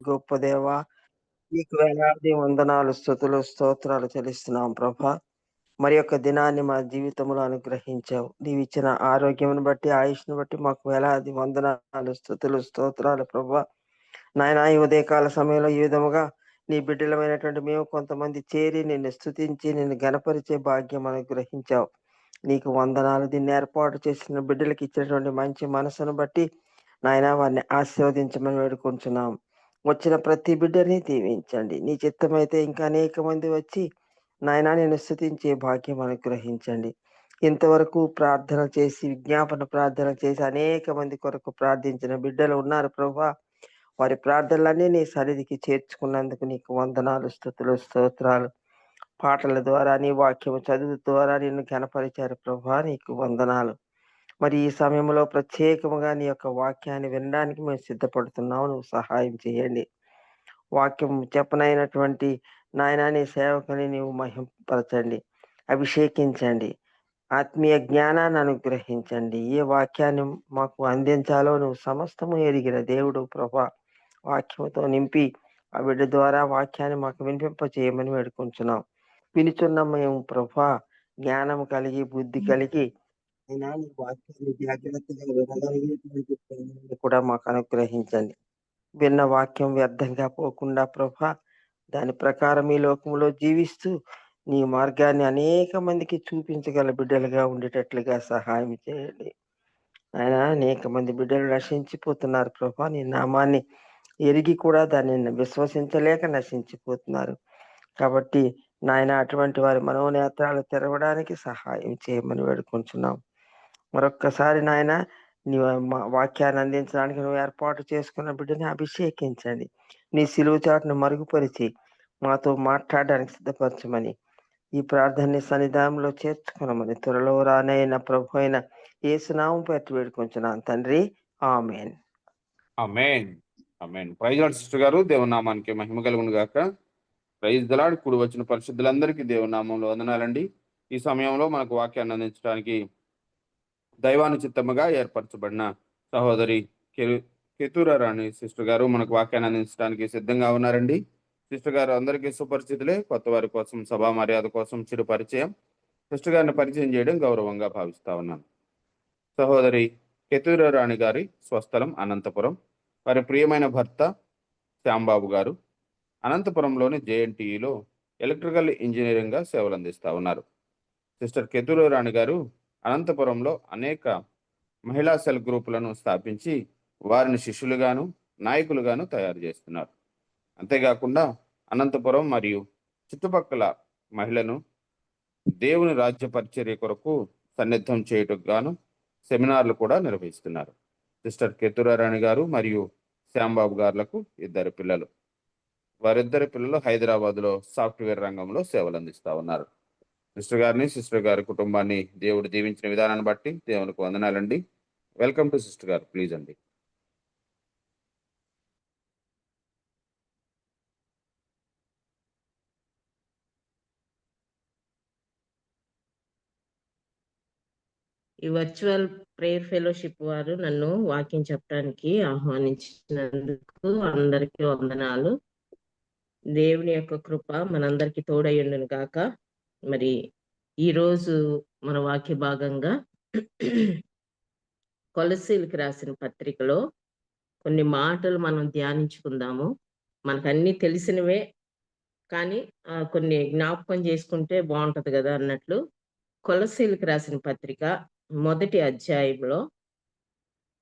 గొప్ప దేవా! నీకు వేలాది వందనాలు, స్తుతులు, స్తోత్రాలు చెల్లిస్తున్నాం ప్రభా! మరి యొక్క దినాన్ని మా జీవితంలో అనుగ్రహించావు. నీవిచ్చిన ఆరోగ్యమును బట్టి, ఆయుష్‌ని బట్టి మాకు వేలాది వందనాలు, స్తుతులు, స్తోత్రాలు ప్రభా! నాయనా ఈ ఉదయకాల సమయంలో ఈ విధముగా నీ బిడ్డలమైనటువంటి మేము కొంతమంది చేరి నిన్ను స్తుతించి, నిన్ను గణపరిచే భాగ్యం అనుగ్రహించావు. నీకు వందనాలు. దీన్ని ఏర్పాటు చేసిన బిడ్డలకి ఇచ్చినటువంటి మంచి మనసును బట్టి నాయనా వారిని ఆశీర్వదించమని వేడుకొంచున్నాం. వచ్చిన ప్రతి బిడ్డని దీవించండి. నీ చిత్తమైతే ఇంకా అనేక మంది వచ్చి నాయనా నిన్ను స్తుతించే భాగ్యం అనుగ్రహించండి. ఇంతవరకు ప్రార్థన చేసి, విజ్ఞాపన ప్రార్థన చేసి అనేక మంది కొరకు ప్రార్థించిన బిడ్డలు ఉన్నారు ప్రభా! వారి ప్రార్థనలన్నీ నీ సన్నిధికి చేర్చుకున్నందుకు నీకు వందనాలు, స్తుతులు, స్తోత్రాలు. పాటల ద్వారా, నీ వాక్యము చదువు ద్వారా నిన్ను ఘనపరిచారు ప్రభా! నీకు వందనాలు. మరి ఈ సమయంలో ప్రత్యేకముగా నీ యొక్క వాక్యాన్ని వినడానికి మేము సిద్ధపడుతున్నాము. నువ్వు సహాయం చేయండి. వాక్యం చెప్పనైనటువంటి నాయనా నీ సేవకుని నీవు మహింపరచండి. అభిషేకించండి. ఆత్మీయ జ్ఞానాన్ని అనుగ్రహించండి. ఏ వాక్యాన్ని మాకు అందించాలో నువ్వు సమస్తము ఎరిగిన దేవుడు ప్రభా! వాక్యముతో నింపి ఆ బిడ్డ ద్వారా వాక్యాన్ని మాకు వినిపింపచేయమని వేడుకుంటున్నాం. వినుచున్న మేము ప్రభా! జ్ఞానం కలిగి, బుద్ధి కలిగి అయినా నీ వాక్యాన్ని జాగ్రత్తగా వినగలిగేటువంటి ప్రేమను కూడా మాకు అనుగ్రహించండి. విన్న వాక్యం వ్యర్థంగా పోకుండా ప్రభా! దాని ప్రకారం ఈ లోకంలో జీవిస్తూ, నీ మార్గాన్ని అనేక మందికి చూపించగల బిడ్డలుగా ఉండేటట్లుగా సహాయం చేయండి. నాయనా అనేక మంది బిడ్డలు నశించిపోతున్నారు ప్రభా! నీ నామాన్ని ఎరిగి కూడా దానిని విశ్వసించలేక నశించిపోతున్నారు. కాబట్టి నాయనా అటువంటి వారి మనోనేత్రాలు తెరవడానికి సహాయం చేయమని వేడుకుంటున్నాం. మరొక్కసారి నాయనా నీ వాక్యాన్ని అందించడానికి నువ్వు ఏర్పాటు చేసుకున్న బిడ్డని అభిషేకించండి. నీ సిలువ చాటును మరుగుపరిచి మాతో మాట్లాడడానికి సిద్ధపరచమని ఈ ప్రార్థనని సన్నిధానంలో చేర్చుకొనమని త్వరలో రానైన ప్రభు అయిన యేసు నామమున పెట్టి వేడుకొంచున్నాను తండ్రి. ఆమేన్. ఆమేన్. ఆమేన్. ప్రైజ్ లార్డ్ సిస్టర్ గారు. దేవుని నామానికి మహిమ కలుగును గాక. Praise the Lord. కూడి వచ్చిన పరిశుద్ధులందరికీ దేవుని నామంలో వందనాలండి. ఈ సమయంలో మనకు వాక్యాన్ని అందించడానికి దైవానుచిత్తముగా ఏర్పరచబడిన సహోదరి కెతూరా రాణి సిస్టర్ గారు మనకు వాక్యాన్ని అందించడానికి సిద్ధంగా ఉన్నారండి. సిస్టర్ గారు అందరికీ సుపరిచితులే. కొత్త వారి కోసం, సభా మర్యాద కోసం చిరు పరిచయం. సిస్టర్ గారిని పరిచయం చేయడం గౌరవంగా భావిస్తా ఉన్నాను. సహోదరి కెతూరా రాణి గారి స్వస్థలం అనంతపురం. వారి ప్రియమైన భర్త శ్యాంబాబు గారు అనంతపురంలోని జేఎన్టీయులో ఎలక్ట్రికల్ ఇంజనీరింగ్గా సేవలు అందిస్తా ఉన్నారు. సిస్టర్ కెతూరా రాణి గారు అనంతపురంలో అనేక మహిళా సెల్ గ్రూపులను స్థాపించి వారిని శిష్యులుగాను, నాయకులుగాను తయారు చేస్తున్నారు. అంతేకాకుండా అనంతపురం మరియు చుట్టుపక్కల మహిళను దేవుని రాజ్య పరిచర్య కొరకు సన్నిద్ధం చేయుటకు గాను సెమినార్లు కూడా నిర్వహిస్తున్నారు. సిస్టర్ కెతూరా రాణి గారు మరియు శ్యాంబాబు గారులకు ఇద్దరు పిల్లలు. వారిద్దరి పిల్లలు హైదరాబాద్లో సాఫ్ట్వేర్ రంగంలో సేవలు అందిస్తా ఉన్నారు. సిస్టర్ గారిని, సిస్టర్ గారి కుటుంబాన్ని దేవుడు దీవించిన విధానాన్ని బట్టి దేవునికి వందనాలండి. వెల్కమ్ టు సిస్టర్ గారు. ప్లీజ్ అండి. ఈ వర్చువల్ ప్రేయర్ ఫెలోషిప్ వారు నన్ను వాక్యం చెప్పడానికి ఆహ్వానించినందుకు అందరికీ వందనాలు. దేవుని యొక్క కృప మనందరికీ తోడయ్యుండును గాక. మరి ఈరోజు మన వాక్య భాగంగా కొలస్సీలకు రాసిన పత్రికలో కొన్ని మాటలు మనం ధ్యానించుకుందాము. మనకన్నీ తెలిసినవే, కానీ కొన్ని జ్ఞాపకం చేసుకుంటే బాగుంటది కదా అన్నట్లు కొలస్సీలకు రాసిన పత్రిక మొదటి అధ్యాయంలో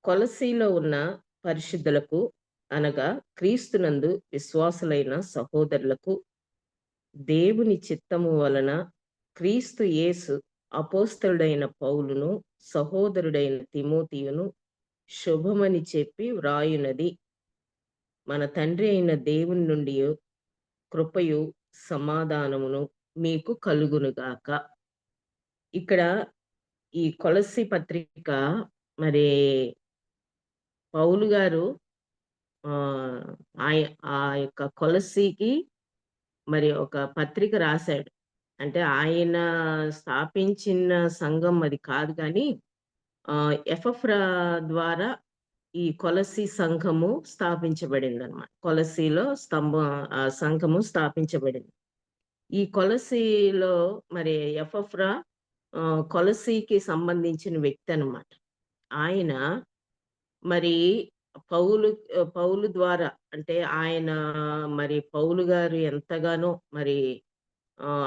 కొలస్సీలో ఉన్న పరిశుద్ధులకు అనగా క్రీస్తునందు విశ్వాసులైన సహోదరులకు దేవుని చిత్తము వలన క్రీస్తు యేసు అపోస్తలుడైన పౌలును సహోదరుడైన తిమోతియును శుభమని చెప్పి వ్రాయునది. మన తండ్రి అయిన దేవుని నుండి కృపయు సమాధానమును మీకు కలుగునుగాక. ఇక్కడ ఈ కొలస్సీ పత్రిక మరి పౌలు గారు ఆ యొక్క కొలస్సీకి మరి ఒక పత్రిక రాశాడు. అంటే ఆయన స్థాపించిన సంఘం అది కాదు, కానీ ఎపఫ్రా ద్వారా ఈ కొలస్సీ సంఘము స్థాపించబడిందనమాట. కొలస్సీలో సంఘము స్థాపించబడింది. ఈ కొలస్సీలో మరి ఎపఫ్రా కొలస్సీకి సంబంధించిన వ్యక్తి అనమాట. ఆయన మరి పౌలు ద్వారా, అంటే ఆయన మరి పౌలు గారు ఎంతగానో మరి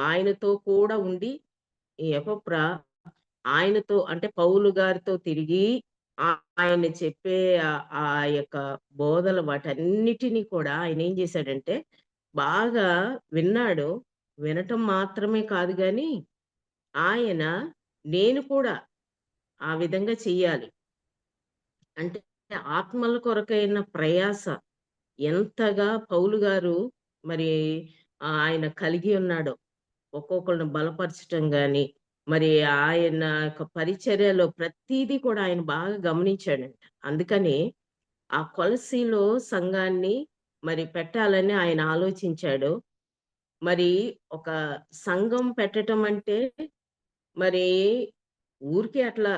ఆయనతో కూడా ఉండి ఈ ఎపఫ్రా ఆయనతో, అంటే పౌలు గారితో తిరిగి ఆయన చెప్పే ఆ యొక్క బోధలు వాటన్నిటిని కూడా ఆయన ఏం చేశాడంటే బాగా విన్నాడు. వినటం మాత్రమే కాదు గాని ఆయన నేను కూడా ఆ విధంగా చెయ్యాలి. అంటే ఆత్మల కొరకైన ప్రయాస ఎంతగా పౌలు గారు మరి ఆయన కలిగి ఉన్నాడో, ఒక్కొక్కళ్ళని బలపరచటం గాని, మరి ఆయన యొక్క పరిచర్యలో ప్రతీదీ కూడా ఆయన బాగా గమనించాడంట. అందుకని ఆ కొలస్సీలో సంఘాన్ని మరి పెట్టాలని ఆయన ఆలోచించాడు. మరి ఒక సంఘం పెట్టటం అంటే మరి ఊరికే అట్లా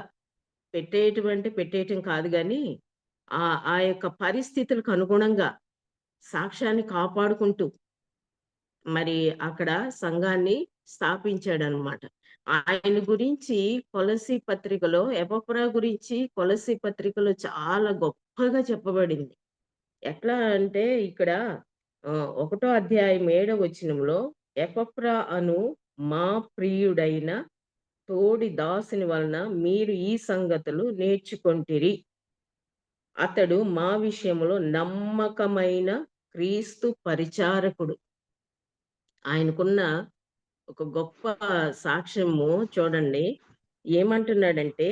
పెట్టేయటం కాదు గానీ, ఆ యొక్క పరిస్థితులకు అనుగుణంగా సాక్ష్యాన్ని కాపాడుకుంటూ మరి అక్కడ సంఘాన్ని స్థాపించాడనమాట. ఆయన గురించి కొలస్సీ పత్రికలో, ఎపఫ్రా గురించి కొలస్సీ పత్రికలో చాలా గొప్పగా చెప్పబడింది. ఎట్లా అంటే ఇక్కడ 1 అధ్యాయం 7వ వచనంలో, ఎపఫ్రా అను మా ప్రియుడైన తోడి దాసుని వలన మీరు ఈ సంగతులు నేర్చుకొంటిరి. అతడు మా విషయంలో నమ్మకమైన క్రీస్తు పరిచారకుడు. ఆయనకున్న ఒక గొప్ప సాక్ష్యము చూడండి. ఏమంటున్నాడంటే,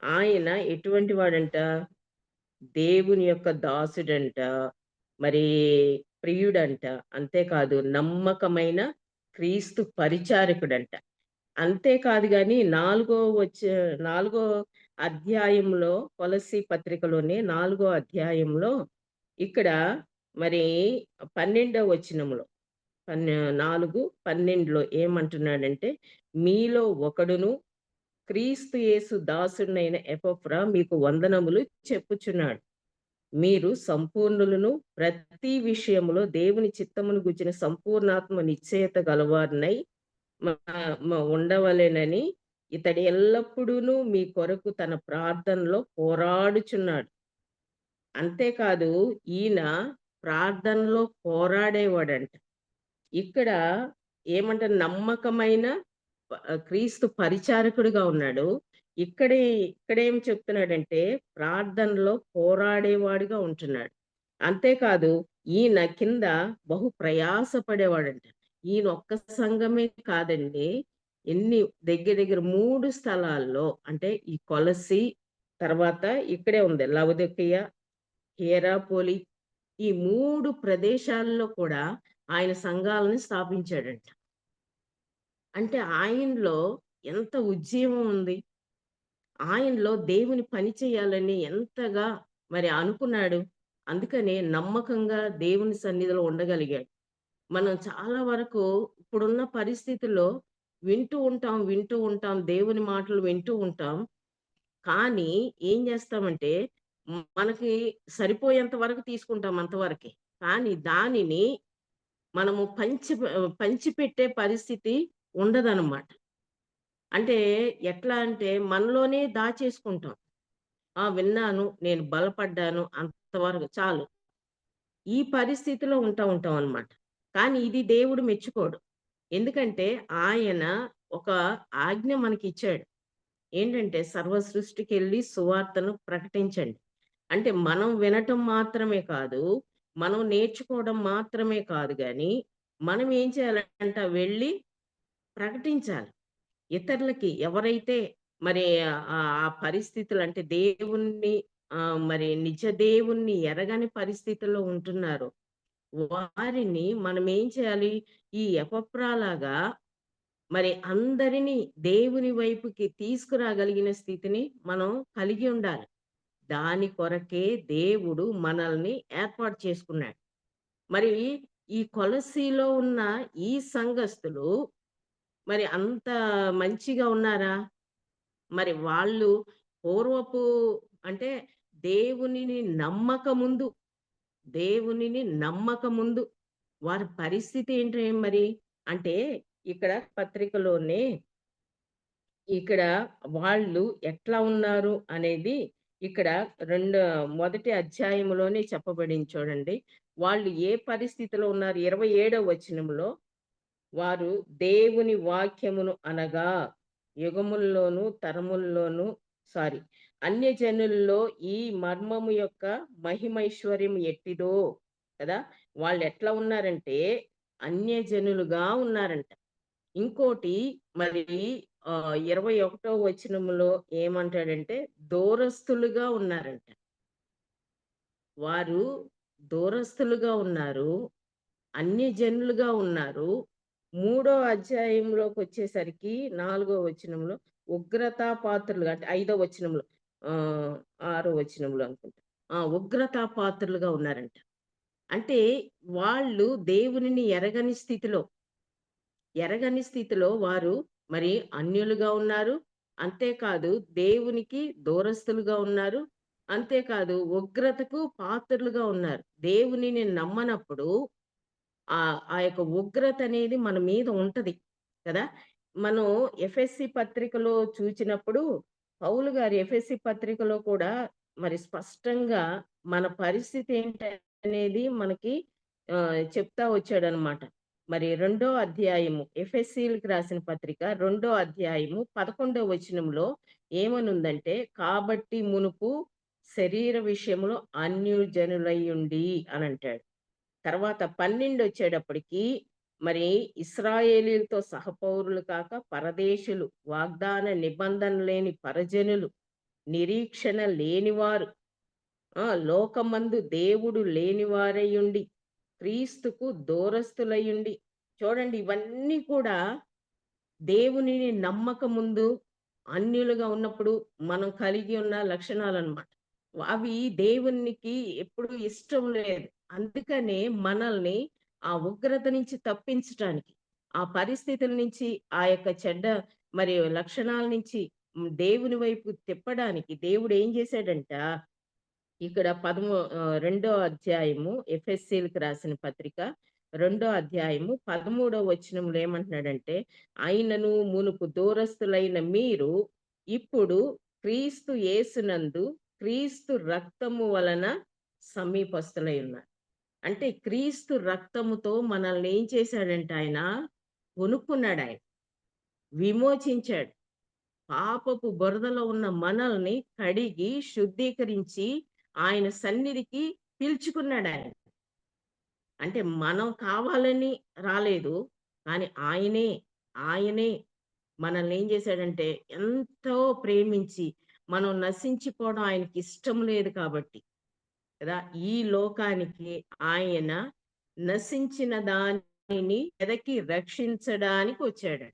ఆయన ఎటువంటి వాడంట? దేవుని యొక్క దాసుడంట, మరి ప్రియుడంట. అంతేకాదు నమ్మకమైన క్రీస్తు పరిచారకుడంట. అంతేకాదు గాని 4 అధ్యాయంలో, కొలస్సీ పత్రికలోనే 4 అధ్యాయంలో ఇక్కడ మరి 12వ వచనంలో 4:12లో ఏమంటున్నాడంటే, మీలో ఒకడును క్రీస్తు యేసు దాసుడైన ఎపఫ్రా మీకు వందనములు చెప్పుచున్నాడు. మీరు సంపూర్ణులను, ప్రతి విషయములో దేవుని చిత్తమును గూర్చిన సంపూర్ణాత్మ నిశ్చయత గలవారినై ఉండవలెనని ఇతడు ఎల్లప్పుడూను మీ కొరకు తన ప్రార్థనలో పోరాడుచున్నాడు. అంతేకాదు ఈయన ప్రార్థనలో పోరాడేవాడంట. ఇక్కడ ఏమంటారు? నమ్మకమైన క్రీస్తు పరిచారకుడిగా ఉన్నాడు. ఇక్కడేం చెప్తున్నాడంటే ప్రార్థనలో పోరాడేవాడిగా ఉంటున్నాడు. అంతేకాదు ఈయన కింద బహు ప్రయాసపడేవాడంట. ఈయన ఒక్క సంఘమే కాదండి. దగ్గర దగ్గర 3 స్థలాల్లో, అంటే ఈ కొలస్సీ, తర్వాత ఇక్కడే ఉంది లవొదికయ, హియరాపోలి, ఈ 3 ప్రదేశాల్లో కూడా ఆయన సంఘాలను స్థాపించాడంట. అంటే ఆయనలో ఎంత ఉజ్జీవం ఉంది. ఆయనలో దేవుని పని చేయాలని ఎంతగా మరి అనుకున్నాడు. అందుకనే నమ్మకంగా దేవుని సన్నిధిలో ఉండగలిగాడు. మనం చాలా వరకు ఇప్పుడున్న పరిస్థితుల్లో వింటూ ఉంటాం. దేవుని మాటలు వింటూ ఉంటాం. కానీ ఏం చేస్తామంటే మనకి సరిపోయేంత వరకు తీసుకుంటాం అంతవరకే. కానీ దానిని మనము పంచిపెట్టే పరిస్థితి ఉండదనమాట. అంటే ఎట్లా అంటే మనలోనే దాచేసుకుంటాం. విన్నాను, నేను బలపడ్డాను, అంతవరకు చాలు. ఈ పరిస్థితిలో ఉంటాం అన్నమాట. కానీ ఇది దేవుడు మెచ్చుకోడు. ఎందుకంటే ఆయన ఒక ఆజ్ఞ మనకిచ్చాడు. ఏంటంటే సర్వ సృష్టికెళ్ళి సువార్తను ప్రకటించండి. అంటే మనం వినటం మాత్రమే కాదు, మనం నేర్చుకోవడం మాత్రమే కాదు గానీ, మనం ఏం చేయాలంట? వెళ్ళి ప్రకటించాలి. ఇతరులకి ఎవరైతే మరి ఆ పరిస్థితులు, అంటే దేవుణ్ణి మరి నిజ దేవుణ్ణి ఎరగని పరిస్థితుల్లో ఉంటున్నారో వారిని మనం ఏం చేయాలి? ఈ ఎపఫ్రాలాగా మరి అందరినీ దేవుని వైపుకి తీసుకురాగలిగిన స్థితిని మనం కలిగి ఉండాలి. దాని కొరకే దేవుడు మనల్ని ఏర్పాటు చేసుకున్నాడు. మరి ఈ కొలస్సీలో ఉన్న ఈ సంఘస్థులు మరి అంత మంచిగా ఉన్నారా? మరి వాళ్ళు పూర్వపు, అంటే దేవునిని నమ్మక ముందు వారి పరిస్థితి ఏంటి మరి అంటే ఇక్కడ పత్రికలోనే ఇక్కడ వాళ్ళు ఎట్లా ఉన్నారు అనేది ఇక్కడ మొదటి అధ్యాయంలోనే చెప్పబడింది చూడండి. వాళ్ళు ఏ పరిస్థితిలో ఉన్నారు? 27వ వచనంలో వారు దేవుని వాక్యమును అనగా యుగముల్లోను తరముల్లోను సారీ అన్యజనుల్లో ఈ మర్మము యొక్క మహిమైశ్వర్యం ఎట్టిదో కదా! వాళ్ళు ఎట్లా ఉన్నారంటే అన్యజనులుగా ఉన్నారంట. ఇంకోటి మరి 21వ వచనంలో ఏమంటాడంటే దూరస్తులుగా ఉన్నారంట. వారు దూరస్తులుగా ఉన్నారు. అన్యజనులుగా ఉన్నారు. 3వ అధ్యాయంలోకొచ్చేసరికి 4వ వచనంలో ఉగ్రతాపాత్రులుగా అంటే 5వ వచనంలో 6వ వచనంలో అనుకుంటా. ఉగ్రతాపాత్రులుగా ఉన్నారంట. అంటే వాళ్ళు దేవునిని ఎరగని స్థితిలో వారు మరి అన్యులుగా ఉన్నారు. అంతేకాదు దేవునికి దూరస్తులుగా ఉన్నారు. అంతేకాదు ఉగ్రతకు పాత్రులుగా ఉన్నారు. దేవునిని నమ్మనప్పుడు ఆ యొక్క ఉగ్రత అనేది మన మీద ఉంటది కదా! మనం ఎఫెసీ పత్రికలో చూచినప్పుడు పౌలు గారు ఎఫెసీ పత్రికలో కూడా మరి స్పష్టంగా మన పరిస్థితి ఏంటనేది మనకి చెప్తా వచ్చాడనమాట. మరి 2వ అధ్యాయము ఎఫెసీయులకు రాసిన పత్రిక 2వ అధ్యాయము 11వ వచనంలో ఏమనుందంటే, కాబట్టి మునుపు శరీర విషయంలో అన్యజనులయ్యుండి అనంటాడు. తర్వాత 12 వచ్చేటప్పటికి మరి ఇశ్రాయేలీయులతో సహపౌరులు కాక పరదేశులు, వాగ్దాన నిబంధన లేని పరజనులు, నిరీక్షణ లేనివారు, లోకమందు దేవుడు లేనివారయ్యుండి క్రీస్తుకు దూరస్తులయ్యుండి. చూడండి ఇవన్నీ కూడా దేవునిని నమ్మక ముందు అన్యులుగా ఉన్నప్పుడు మనం కలిగి ఉన్న లక్షణాలన్నమాట. అవి దేవునికి ఎప్పుడు ఇష్టం లేదు. అందుకనే మనల్ని ఆ ఉగ్రత నుంచి తప్పించటానికి, ఆ పరిస్థితుల నుంచి, ఆ యొక్క చెడ్డ మరి లక్షణాల నుంచి దేవుని వైపు తిప్పడానికి దేవుడు ఏం చేశాడంట, ఇక్కడ 2వ అధ్యాయము ఎఫెసీయులకు రాసిన పత్రిక 2వ అధ్యాయము 13వ వచనంలో ఏమంటున్నాడంటే, అయినను మునుపు దూరస్తులైన మీరు ఇప్పుడు క్రీస్తు యేసునందు క్రీస్తు రక్తము వలన సమీపస్తులై ఉన్నారు. అంటే క్రీస్తు రక్తముతో మనల్ని ఏం చేశాడంటే ఆయన కొనుక్కున్నాడు, ఆయన విమోచించాడు. పాపపు బురదలో ఉన్న మనల్ని కడిగి శుద్ధీకరించి ఆయన సన్నిధికి పిలుచుకున్నాడు ఆయన. అంటే మనం కావాలని రాలేదు, కానీ ఆయనే మనల్ని ఏం చేశాడంటే ఎంతో ప్రేమించి మనం నశించిపోవడం ఆయనకి ఇష్టం లేదు కాబట్టి కదా ఈ లోకానికి ఆయన నశించిన దానిని వెదకి రక్షించడానికి వచ్చాడు.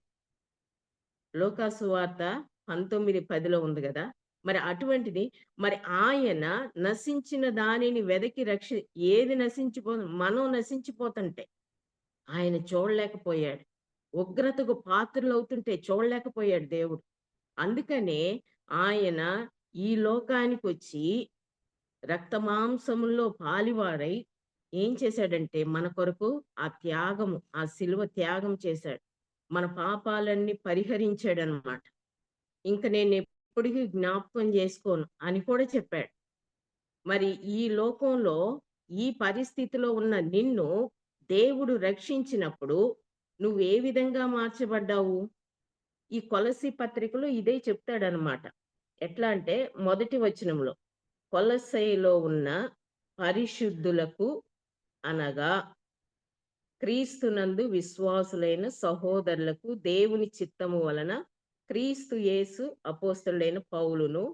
లోకాసు వార్త 19:10లో ఉంది కదా. మరి అటువంటిది మరి ఆయన నశించిన దానిని వెదకి ఏది మనం నశించిపోతుంటే ఆయన చూడలేకపోయాడు. ఉగ్రతకు పాత్రలవుతుంటే చూడలేకపోయాడు దేవుడు. అందుకనే ఆయన ఈ లోకానికి వచ్చి రక్తమాంసముల్లో పాలివారై ఏం చేశాడంటే మన కొరకు ఆ శిలువ త్యాగం చేశాడు. మన పాపాలన్నీ పరిహరించాడనమాట. ఇంక నేను ఎప్పటికీ జ్ఞాపకం చేసుకోను అని కూడా చెప్పాడు. మరి ఈ లోకంలో ఈ పరిస్థితిలో ఉన్న నిన్ను దేవుడు రక్షించినప్పుడు నువ్వు ఏ విధంగా మార్చబడ్డావు? ఈ కొలస్సీ పత్రికలో ఇదే చెప్తాడనమాట. ఎట్లా అంటే మొదటి వచనంలో కొలస్సీలో ఉన్న పరిశుద్ధులకు అనగా క్రీస్తునందు విశ్వాసులైన సహోదరులకు దేవుని చిత్తము వలన క్రీస్తు యేసు అపోస్తలుడైన పౌలును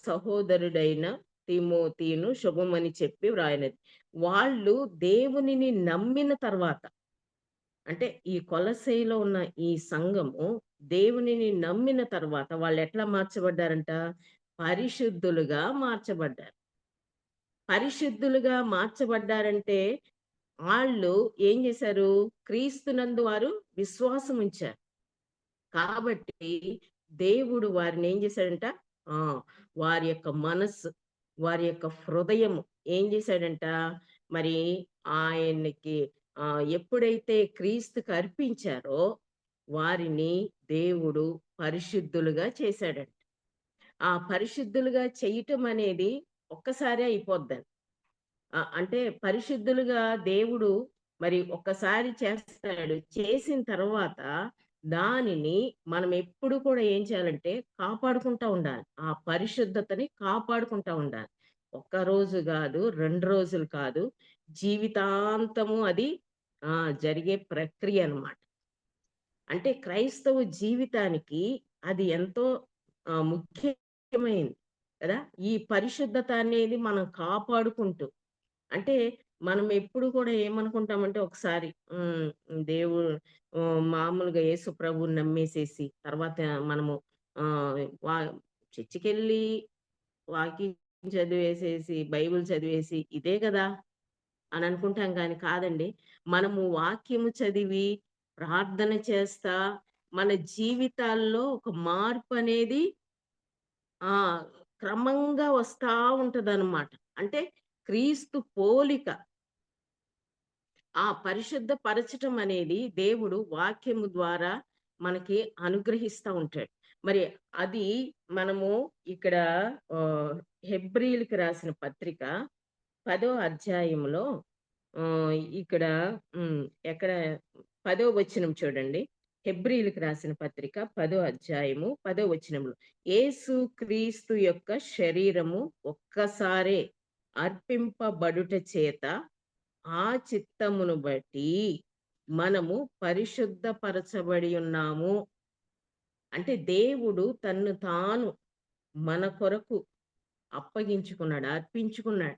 సహోదరుడైన తిమోతిను శుభమని చెప్పి వ్రాయనది. వాళ్ళు దేవునిని నమ్మిన తర్వాత, అంటే ఈ కొలస్సీలో ఉన్న ఈ సంఘము దేవునిని నమ్మిన తర్వాత వాళ్ళు ఎట్లా మార్చబడ్డారంట? పరిశుద్ధులుగా మార్చబడ్డారు. పరిశుద్ధులుగా మార్చబడ్డారంటే వాళ్ళు ఏం చేశారు? క్రీస్తునందు వారు విశ్వాసం ఉంచారు. కాబట్టి దేవుడు వారిని ఏం చేశాడంట? ఆ! వారి యొక్క మనస్సు, వారి యొక్క హృదయము ఏం చేశాడంట, మరి ఆయనకి ఎప్పుడైతే క్రీస్తుకి అర్పించారో వారిని దేవుడు పరిశుద్ధులుగా చేశాడంట. ఆ పరిశుద్ధులుగా చేయటం అనేది ఒక్కసారే అయిపోద్దండి. అంటే పరిశుద్ధులుగా దేవుడు మరి ఒక్కసారి చేస్తాడు. చేసిన తర్వాత దానిని మనం ఎప్పుడు కూడా ఏం చేయాలంటే కాపాడుకుంటా ఉండాలి. ఆ పరిశుద్ధతని కాపాడుకుంటా ఉండాలి. ఒక్క రోజు గాదు, 2 రోజులు కాదు. జీవితాంతము అది జరిగే ప్రక్రియ అన్నమాట. అంటే క్రైస్తవ జీవితానికి అది ఎంతో ముఖ్యమైంది కదా! ఈ పరిశుద్ధత అనేది మనం కాపాడుకుంటూ అంటే మనం ఎప్పుడు కూడా ఏమనుకుంటామంటే ఒకసారి దేవుడు మామూలుగా యేసు ప్రభువుని నమ్మేసేసి తర్వాత మనము ఆహ్, వా చర్చికెళ్ళి వాక్యం చదివేసేసి, బైబిల్ చదివేసి ఇదే గదా! అని అనుకుంటాం గాని కాదండి. మనము వాక్యము చదివి, ప్రార్థన చేస్తా, మన జీవితాల్లో ఒక మార్పనేది ఆ! క్రమంగా వస్తా ఉంటదనమాట. అంటే క్రీస్తు పోలిక పరిశుద్ధ పరచటం అనేది దేవుడు వాక్యము ద్వారా మనకి అనుగ్రహిస్తా ఉంటాడు. మరి అది మనము ఇక్కడ హెబ్రీయులకి రాసిన పత్రిక 10వ అధ్యాయంలో ఇక్కడ హ్మ్. ఎక్కడ 10వ వచనం చూడండి. హెబ్రీయులకి రాసిన పత్రిక 10వ అధ్యాయము 10వ వచనంలో యేసు క్రీస్తు యొక్క శరీరము ఒక్కసారే అర్పింపబడుట చేత ఆ చిత్తమును బట్టి మనము పరిశుద్ధపరచబడి ఉన్నాము. అంటే దేవుడు తన్ను తాను మన కొరకు అప్పగించుకున్నాడు, అర్పించుకున్నాడు.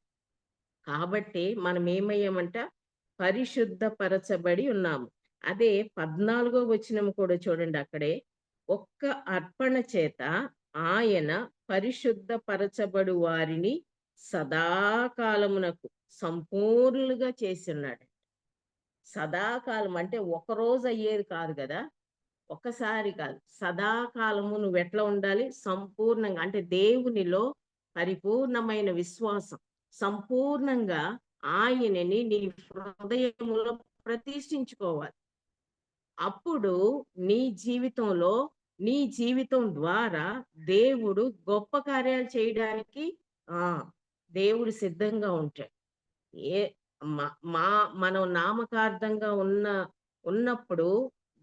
కాబట్టి మనం ఏమయ్యామంట పరిశుద్ధపరచబడి ఉన్నాము. అదే 14వ వచనం కూడా చూడండి అక్కడే. ఒక్క అర్పణ చేత ఆయన పరిశుద్ధపరచబడు వారిని సదాకాలమునకు సంపూర్ణులుగా చేసున్నాడు. సదాకాలం అంటే ఒకరోజు అయ్యేది కాదు గదా! ఒక్కసారి కాదు. సదాకాలము నువ్వెట్లా ఉండాలి? సంపూర్ణంగా అంటే దేవునిలో పరిపూర్ణమైన విశ్వాసం. సంపూర్ణంగా ఆయనని నీ హృదయములో ప్రతిష్ఠించుకోవాలి. అప్పుడు నీ జీవితం ద్వారా దేవుడు గొప్ప కార్యాలు చేయడానికి ఆ! దేవుడు సిద్ధంగా ఉంటాడు. ఏ మ మా మనం నామకార్థంగా ఉన్నప్పుడు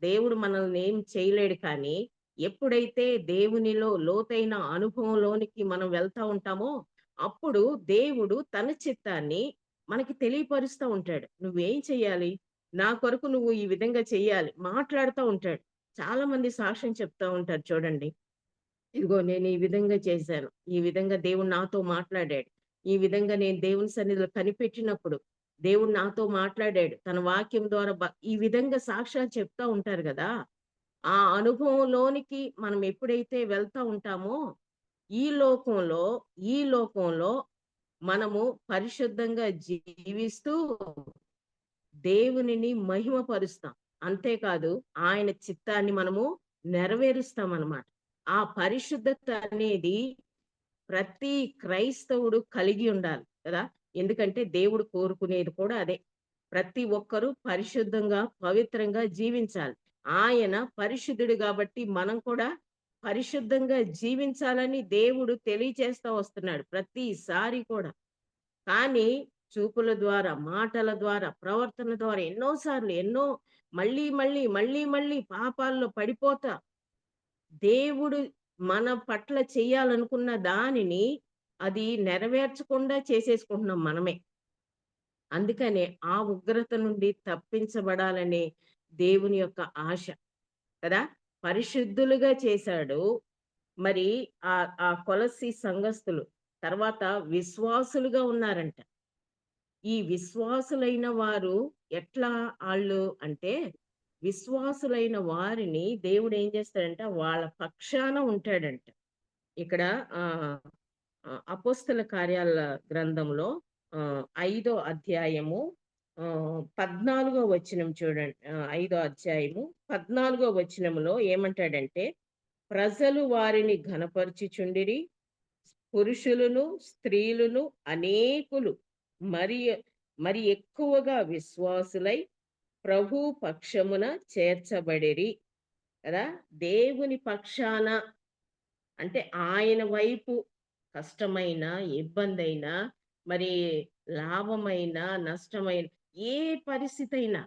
దేవుడు మనల్ని ఏం చేయలేడు కానీ, ఎప్పుడైతే దేవునిలో లోతైన అనుభవంలోనికి మనం వెళ్తా ఉంటామో, అప్పుడు దేవుడు తన చిత్తాన్ని మనకి తెలియపరుస్తా ఉంటాడు. నువ్వేం చెయ్యాలి? నా కొరకు నువ్వు ఈ విధంగా చెయ్యాలి. మాట్లాడుతా ఉంటాడు. చాలా మంది సాక్ష్యం చెప్తా ఉంటారు చూడండి. ఇదిగో నేను ఈ విధంగా చేశాను. ఈ విధంగా దేవుడు నాతో మాట్లాడాడు. ఈ విధంగా నేను దేవుని సన్నిధిలో కనిపెట్టినప్పుడు దేవుడు నాతో మాట్లాడాడు. తన వాక్యం ద్వారా ఈ విధంగా సాక్ష్యాలు చెప్తా ఉంటారు గదా! ఆ అనుభవంలోనికి మనం ఎప్పుడైతే వెళ్తా ఉంటామో, ఈ లోకంలో ఈ లోకంలో మనము పరిశుద్ధంగా జీవిస్తూ దేవునిని మహిమపరుస్తాం. అంతేకాదు ఆయన చిత్తాన్ని మనము నెరవేరుస్తామనమాట. ఆ పరిశుద్ధత అనేది ప్రతి క్రైస్తవుడు కలిగి ఉండాలి కదా! ఎందుకంటే దేవుడు కోరుకునేది కూడా అదే. ప్రతి ఒక్కరూ పరిశుద్ధంగా, పవిత్రంగా జీవించాలి. ఆయన పరిశుద్ధుడు గాబట్టి మనం కూడా పరిశుద్ధంగా జీవించాలని దేవుడు తెలియచేస్తా వస్తున్నాడు ప్రతిసారి కూడా. కానీ చూపుల ద్వారా, మాటల ద్వారా, ప్రవర్తన ద్వారా ఎన్నో సార్లు మళ్ళీ పాపాల్లో పడిపోతా దేవుడు మన పట్ల చేయాలనుకున్న దానిని అది నెరవేర్చకుండా చేసేసుకుంటున్నాం మనమే. అందుకనే ఆ ఉగ్రత నుండి తప్పించబడాలనే దేవుని యొక్క ఆశ కదా! పరిశుద్ధులుగా చేశాడు. మరి ఆ కొలస్సీ సంఘస్థులు తర్వాత విశ్వాసులుగా ఉన్నారంట. ఈ విశ్వాసులైన వారు ఎట్లా ఆళ్ళు అంటే, విశ్వాసులైన వారిని దేవుడేం చేస్తాడంట, వాళ్ళ పక్షాన ఉంటాడంట. ఇక్కడ ఆహ్, అపోస్తల కార్యాల గ్రంథంలో 5 అధ్యాయము 14 వచనం చూడండి. 5 అధ్యాయము 14 వచనంలో ఏమంటాడంటే, ప్రజలు వారిని ఘనపరచుచుండిరి. పురుషులను, స్త్రీలను అనేకులు మరి మరి ఎక్కువగా విశ్వాసులై ప్రభు పక్షమున చేర్చబడిరి కదా! దేవుని పక్షాన అంటే ఆయన వైపు కష్టమైన, ఇబ్బందైన, మరి లాభమైన, నష్టమైన ఏ పరిస్థితైనా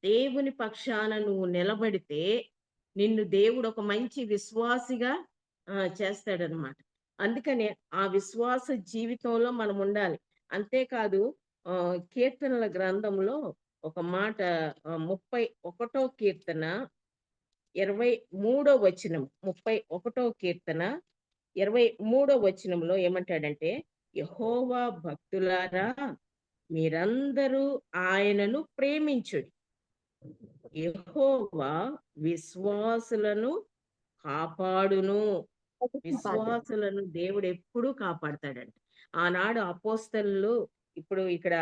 దేవుని పక్షాన నువ్వు నిలబడితే, నిన్ను దేవుడు ఒక మంచి విశ్వాసిగా చేస్తాడనమాట. అందుకనే ఆ విశ్వాస జీవితంలో మనం ఉండాలి. అంతేకాదు కీర్తనల గ్రంథంలో ఒక మాట 31 కీర్తన 23 వచనం. 31 కీర్తన 23 వచనంలో ఏమంటాడంటే, యెహోవా భక్తులారా మీరందరూ ఆయనను ప్రేమించుడి. యెహోవా విశ్వాసులను కాపాడును. విశ్వాసులను దేవుడు ఎప్పుడూ కాపాడతాడంట. ఆనాడు అపోస్తలులు ఇప్పుడు ఇక్కడ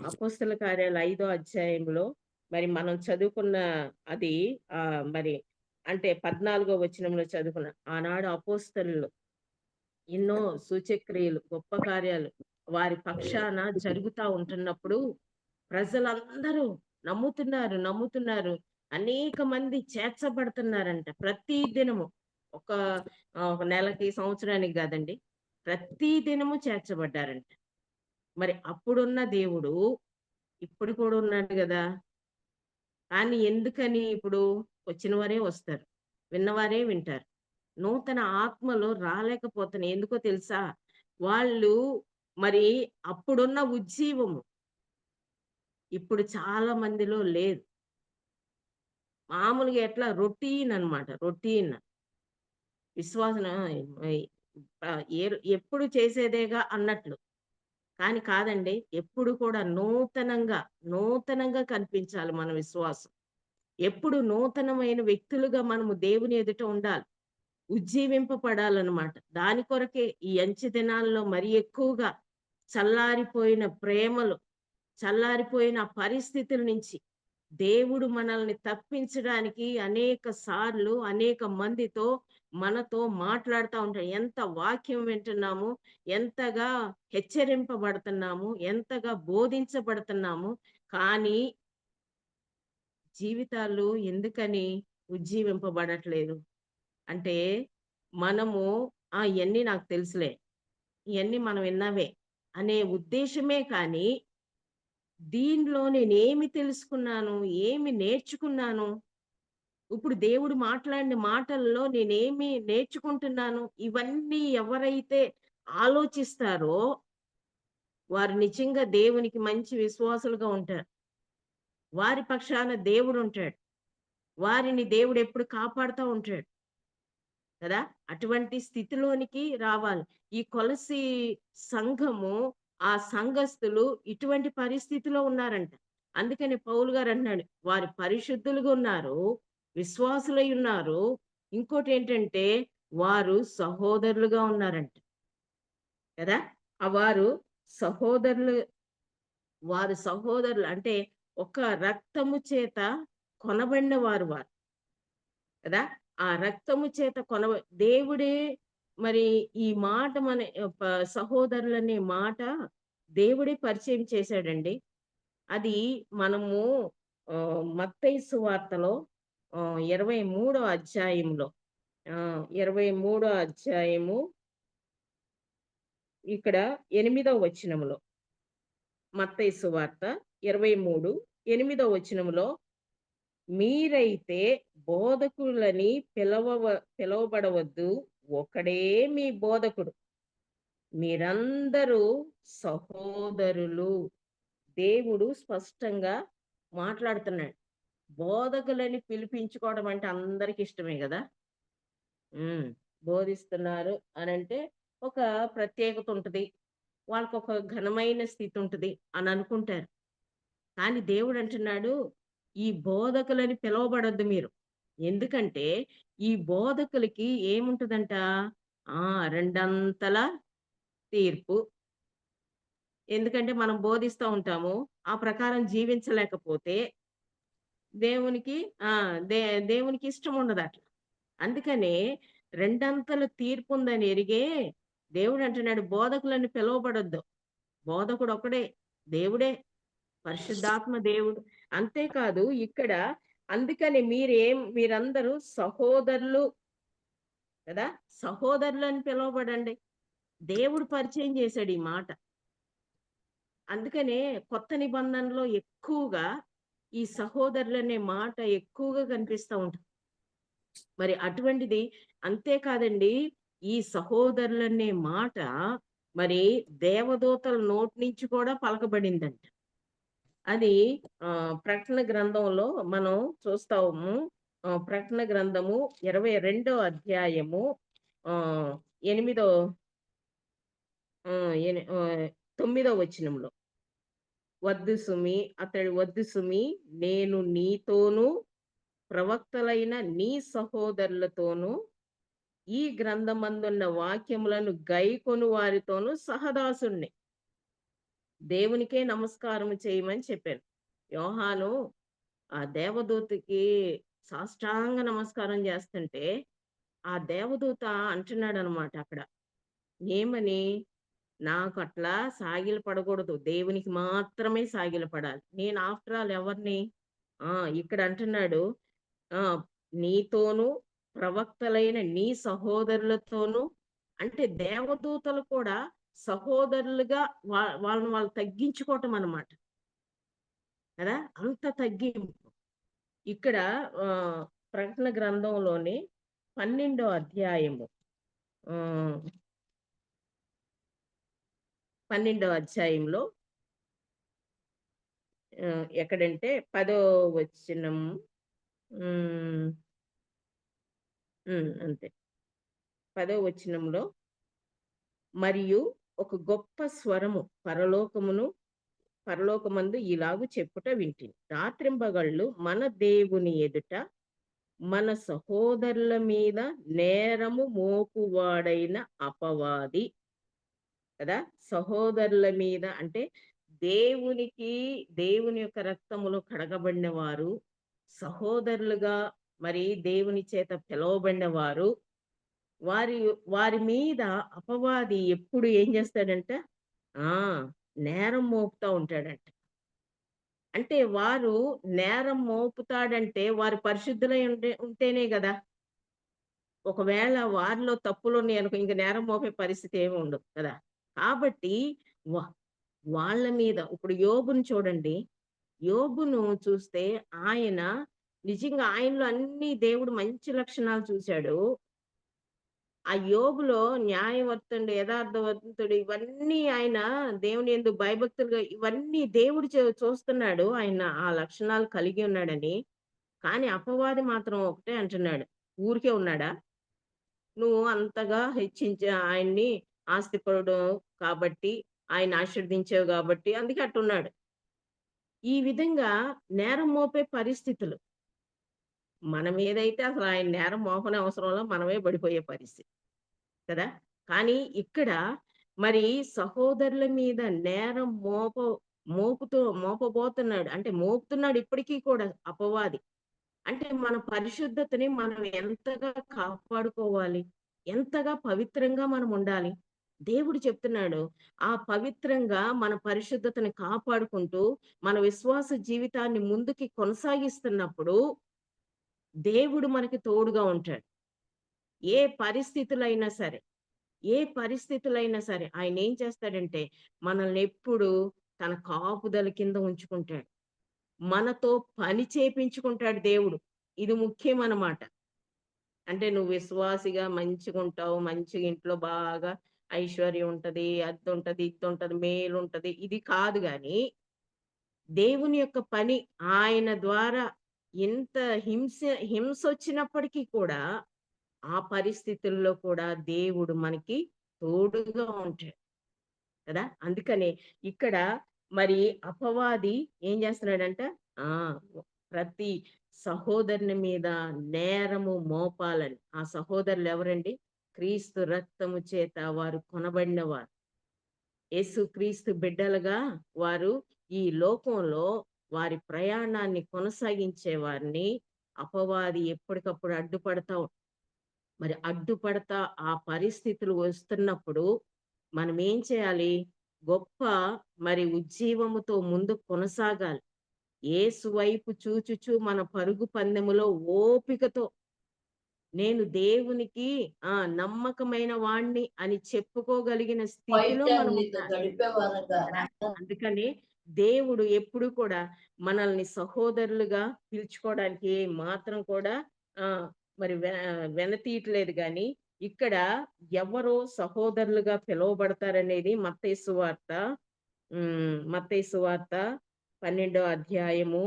అపోస్తల కార్యాలు 5వ అధ్యాయంలో మరి మనం చదువుకున్న అది మరి అంటే 14వ వచనంలో చదువుకున్న ఆనాడు అపోస్తలులు ఎన్నో సూచక్రియలు, గొప్ప కార్యాలు వారి పక్షాన జరుగుతా ఉంటున్నప్పుడు ప్రజలందరూ నమ్ముతున్నారు. అనేక మంది చేర్చబడుతున్నారంట. ప్రతి దినము ఒక ఒక నెలకి, సంవత్సరానికి గాదండి. ప్రతి దినము చేర్చబడ్డారంట. మరి అప్పుడున్న దేవుడు ఇప్పుడు కూడా ఉన్నాడు గదా! కానీ ఎందుకని ఇప్పుడు వచ్చిన వారే వస్తారు. విన్నవారే వింటారు. నూతన ఆత్మలు రాలేకపోతున్నాయి. ఎందుకో తెలుసా? వాళ్ళు మరి అప్పుడున్న ఉజ్జీవము ఇప్పుడు చాలా మందిలో లేదు. మామూలుగా ఎట్లా రొటీన్ అన్నమాట. రొటీన్. విశ్వాసన ఎప్పుడు చేసేదేగా అన్నట్లు. కానీ కాదండి. ఎప్పుడు కూడా నూతనంగా కనిపించాలి మన విశ్వాసం. ఎప్పుడు నూతనమైన వ్యక్తులుగా మనము దేవుని ఎదుట ఉండాలి. ఉజ్జీవింపబడాలన్నమాట. దాని కొరకే ఈ అంచె దినాల్లో మరి ఎక్కువగా చల్లారిపోయిన ప్రేమలు, చల్లారిపోయిన పరిస్థితుల నుంచి దేవుడు మనల్ని తప్పించడానికి అనేక సార్లు, అనేక మందితో మనతో మాట్లాడుతా ఉంటాడు. ఎంత వాక్యం వింటున్నాము, ఎంతగా హెచ్చరింపబడుతున్నాము, ఎంతగా బోధించబడుతున్నాము. కానీ జీవితాలు ఎందుకని ఉజ్జీవింపబడట్లేదు? అంటే మనము ఇయన్నీ నాకు తెలుసులే. ఇయన్నీ మనం విన్నవే అనే ఉద్దేశమే కానీ, దీనిలో నేనేమి తెలుసుకున్నాను? ఏమి నేర్చుకున్నాను? ఇప్పుడు దేవుడు మాట్లాడిన మాటల్లో నేనేమి నేర్చుకుంటున్నాను? ఇవన్నీ ఎవరైతే ఆలోచిస్తారో, వారు నిజంగా దేవునికి మంచి విశ్వాసులుగా ఉంటారు. వారి పక్షాన దేవుడుంటాడు. వారిని దేవుడెప్పుడు కాపాడుతా ఉంటాడు. కదా! అటువంటి స్థితిలోనికి రావాలి. ఈ కొలసి సంఘము, ఆ సంఘస్థులు ఇటువంటి పరిస్థితిలో ఉన్నారంట. అందుకని పౌలు గారు అంటున్నాడు, వారు పరిశుద్ధులుగా ఉన్నారు, విశ్వాసులై ఉన్నారు. ఇంకోటేంటంటే వారు సహోదరులుగా ఉన్నారంట. కదా! వారు సహోదరులు వారు సహోదరులు అంటే ఒక రక్తము చేత కొనబడిన వారు. కదా! ఆ రక్తము చేత దేవుడే మరి ఈ మాట మన సహోదరులనే మాట దేవుడే పరిచయం చేశాడండి. అది మనము మత్తయి సువార్తలో 23వ అధ్యాయంలో 23వ అధ్యాయము ఇక్కడ 8వ వచనములో మత్తయి సువార్త 23, 8వ వచనములో మీరైతే బోధకులని పిలవబడవద్దు. ఒకడే మీ బోధకుడు. మీరందరూ సహోదరులు. దేవుడు స్పష్టంగా మాట్లాడుతున్నాడు. బోధకులని పిలిపించుకోవడం అంటే అందరికి ఇష్టమే గదా! బోధిస్తున్నారు అనంటే ఒక ప్రత్యేకత ఉంటది. వాళ్ళకొక ఘనమైన స్థితి ఉంటది అని అనుకుంటారు. కానీ దేవుడు అంటున్నాడు, ఈ బోధకులని పిలవబడొద్దు మీరు. ఎందుకంటే ఈ బోధకులకి ఏముంటదంట? రెండంతల తీర్పు. ఎందుకంటే మనం బోధిస్తా ఉంటాము. ఆ ప్రకారం జీవించలేకపోతే దేవునికి దేవునికి ఇష్టం ఉండదట్లా. అందుకనే రెండంతల తీర్పు ఉందని ఎరిగే దేవుడు అంటున్నాడు, బోధకులని పిలువబడొద్దు. బోధకుడు ఒకడే, దేవుడే, పరిశుద్ధాత్మ దేవుడు. అంతేకాదు ఇక్కడ అందుకని మీరందరూ సహోదరులు కదా! సహోదరులు అని పిలువబడండి. దేవుడు పరిచయం చేశాడు ఈ మాట. అందుకనే కొత్త నిబంధనలో ఎక్కువగా ఈ సహోదరులనే మాట ఎక్కువగా కనిపిస్తా ఉంటుంది. మరి అటువంటిది అంతేకాదండి, ఈ సహోదరులనే మాట మరి దేవదూతల నోటి నుంచి కూడా పలకబడిందంట. అది ప్రకటన గ్రంథంలో మనం చూస్తాము. ప్రకటన గ్రంథము 22వ అధ్యాయము 8వ 9వ వచనంలో, వద్దు సుమి, నేను నీతోనూ ప్రవక్తలైన నీ సహోదరులతోనూ ఈ గ్రంథమందున్న వాక్యములను గైకొను వారితోనూ సహదాసుణ్ణి. దేవునికే నమస్కారం చేయమని చెప్పాను. యోహాను ఆ దేవదూతకి సాష్టాంగ నమస్కారం చేస్తుంటే ఆ దేవదూత అంటున్నాడనమాట అక్కడ. ఏమని? నాకు అట్లా సాగిల పడకూడదు, దేవునికి మాత్రమే సాగిల పడాలి. నేను ఆఫ్టర్ ఆల్ ఎవరిని? ఇక్కడ అంటున్నాడు, నీతోనూ ప్రవక్తలైన నీ సహోదరులతోనూ. అంటే దేవదూతలు కూడా సహోదరులుగా వాళ్ళని వాళ్ళు తగ్గించుకోవటం అన్నమాట కదా, అంత తగ్గింపు. ఇక్కడ ప్రకటన గ్రంథంలోని 12వ అధ్యాయము 12వ అధ్యాయంలో ఎక్కడంటే 10వ వచనం, అంతే 10వ వచనంలో, మరియు ఒక గొప్ప స్వరము పరలోకమందు ఇలాగు చెప్పుట వింటిని, రాత్రింబగళ్ళు మన దేవుని ఎదుట మన సహోదరుల మీద నేరము మోపువాడైన అపవాది కదా. సహోదరుల మీద అంటే దేవుని యొక్క రక్తములో కడగబడిన వారు, సహోదరులుగా మరి దేవుని చేత పిలువబడిన వారు, వారి మీద అపవాది ఎప్పుడు ఏం చేస్తాడంట? నేరం మోపుతా ఉంటాడంట. అంటే వారు నేరం మోపుతాడంటే వారు పరిశుద్ధులై ఉంటేనే కదా. ఒకవేళ వారిలో తప్పులు ఉన్నాయనుకో ఇంక నేరం మోపే పరిస్థితి ఏమి ఉండదు కదా. కాబట్టి వాళ్ళ మీద ఇప్పుడు యోబును చూడండి. యోబును చూస్తే ఆయన నిజంగా ఆయనలో అన్ని దేవుడు మంచి లక్షణాలు చూశాడు. ఆ యోబులో న్యాయవర్తుడు, యథార్థవంతుడు, ఇవన్నీ ఆయన దేవుని యందు భయభక్తులుగా ఇవన్నీ దేవుడు చూస్తున్నాడు, ఆయన ఆ లక్షణాలు కలిగి ఉన్నాడని. కానీ అపవాది మాత్రం ఒకటే అంటున్నాడు, ఊరికే ఉన్నాడా? నువ్వు అంతగా హెచ్చించే ఆయన్ని ఆస్తిపరుడు కాబట్టి, ఆయన ఆశీర్వదించావు కాబట్టి అందుకే అట్టున్నాడు. ఈ విధంగా నేరం మోపే పరిస్థితులు మనం ఏదైతే అసలు ఆయన నేరం మోపనే అవసరంలో మనమే పడిపోయే పరిస్థితి కదా. కానీ ఇక్కడ మరి సహోదరుల మీద నేరం మోపబోతున్నాడు. అంటే మోపుతున్నాడు ఇప్పటికీ కూడా అపవాది. అంటే మన పరిశుద్ధతని మనం ఎంతగా కాపాడుకోవాలి, ఎంతగా పవిత్రంగా మనం ఉండాలి. దేవుడు చెప్తున్నాడు, ఆ పవిత్రంగా మన పరిశుద్ధతని కాపాడుకుంటూ మన విశ్వాస జీవితాన్ని ముందుకి కొనసాగిస్తున్నప్పుడు దేవుడు మనకి తోడుగా ఉంటాడు. ఏ పరిస్థితులైనా సరే ఆయన ఏం చేస్తాడంటే మనల్ని ఎప్పుడు తన కాపుదల కింద ఉంచుకుంటాడు. మనతో పని చేపించుకుంటాడు దేవుడు. ఇది ముఖ్యం అన్నమాట. అంటే నువ్వు విశ్వాసిగా మంచిగా ఉంటావు, మంచిగా ఇంట్లో బాగా ఐశ్వర్యం ఉంటది, అది ఉంటది, ఇది ఉంటది, మేలు ఉంటది, ఇది కాదు గాని దేవుని యొక్క పని ఆయన ద్వారా ఎంత హింస వచ్చినప్పటికీ కూడా ఆ పరిస్థితుల్లో కూడా దేవుడు మనకి తోడుగా ఉంటాడు కదా. అందుకనే ఇక్కడ మరి అపవాది ఏం చేస్తున్నాడంట? ప్రతి సహోదరుని మీద నేరము మోపాలని. ఆ సహోదరులు ఎవరండి? క్రీస్తు రక్తము చేత వారు కొనబడిన వారు, యేసు క్రీస్తు బిడ్డలుగా వారు ఈ లోకంలో వారి ప్రయాణాన్ని కొనసాగించే వారిని అపవాది ఎప్పటికప్పుడు అడ్డుపడతావు. మరి అడ్డుపడతా ఆ పరిస్థితులు వస్తున్నప్పుడు మనం ఏం చేయాలి? గొప్ప మరి ఉజ్జీవముతో ముందుకు కొనసాగాలి. యేసు వైపు చూచుచు మన పరుగు పందెములో ఓపికతో నేను దేవునికి నమ్మకమైన వాణ్ణి అని చెప్పుకోగలిగిన స్థితిలో మనం ఉండాలి కదా! అందుకని దేవుడు ఎప్పుడు కూడా మనల్ని సహోదరులుగా పిలుచుకోవడానికి ఏ మాత్రం కూడా మరి వెనతీయట్లేదు గాని, ఇక్కడ ఎవరో సహోదరులుగా పిలువబడతారనేది మత్తయి సువార్త 12 అధ్యాయము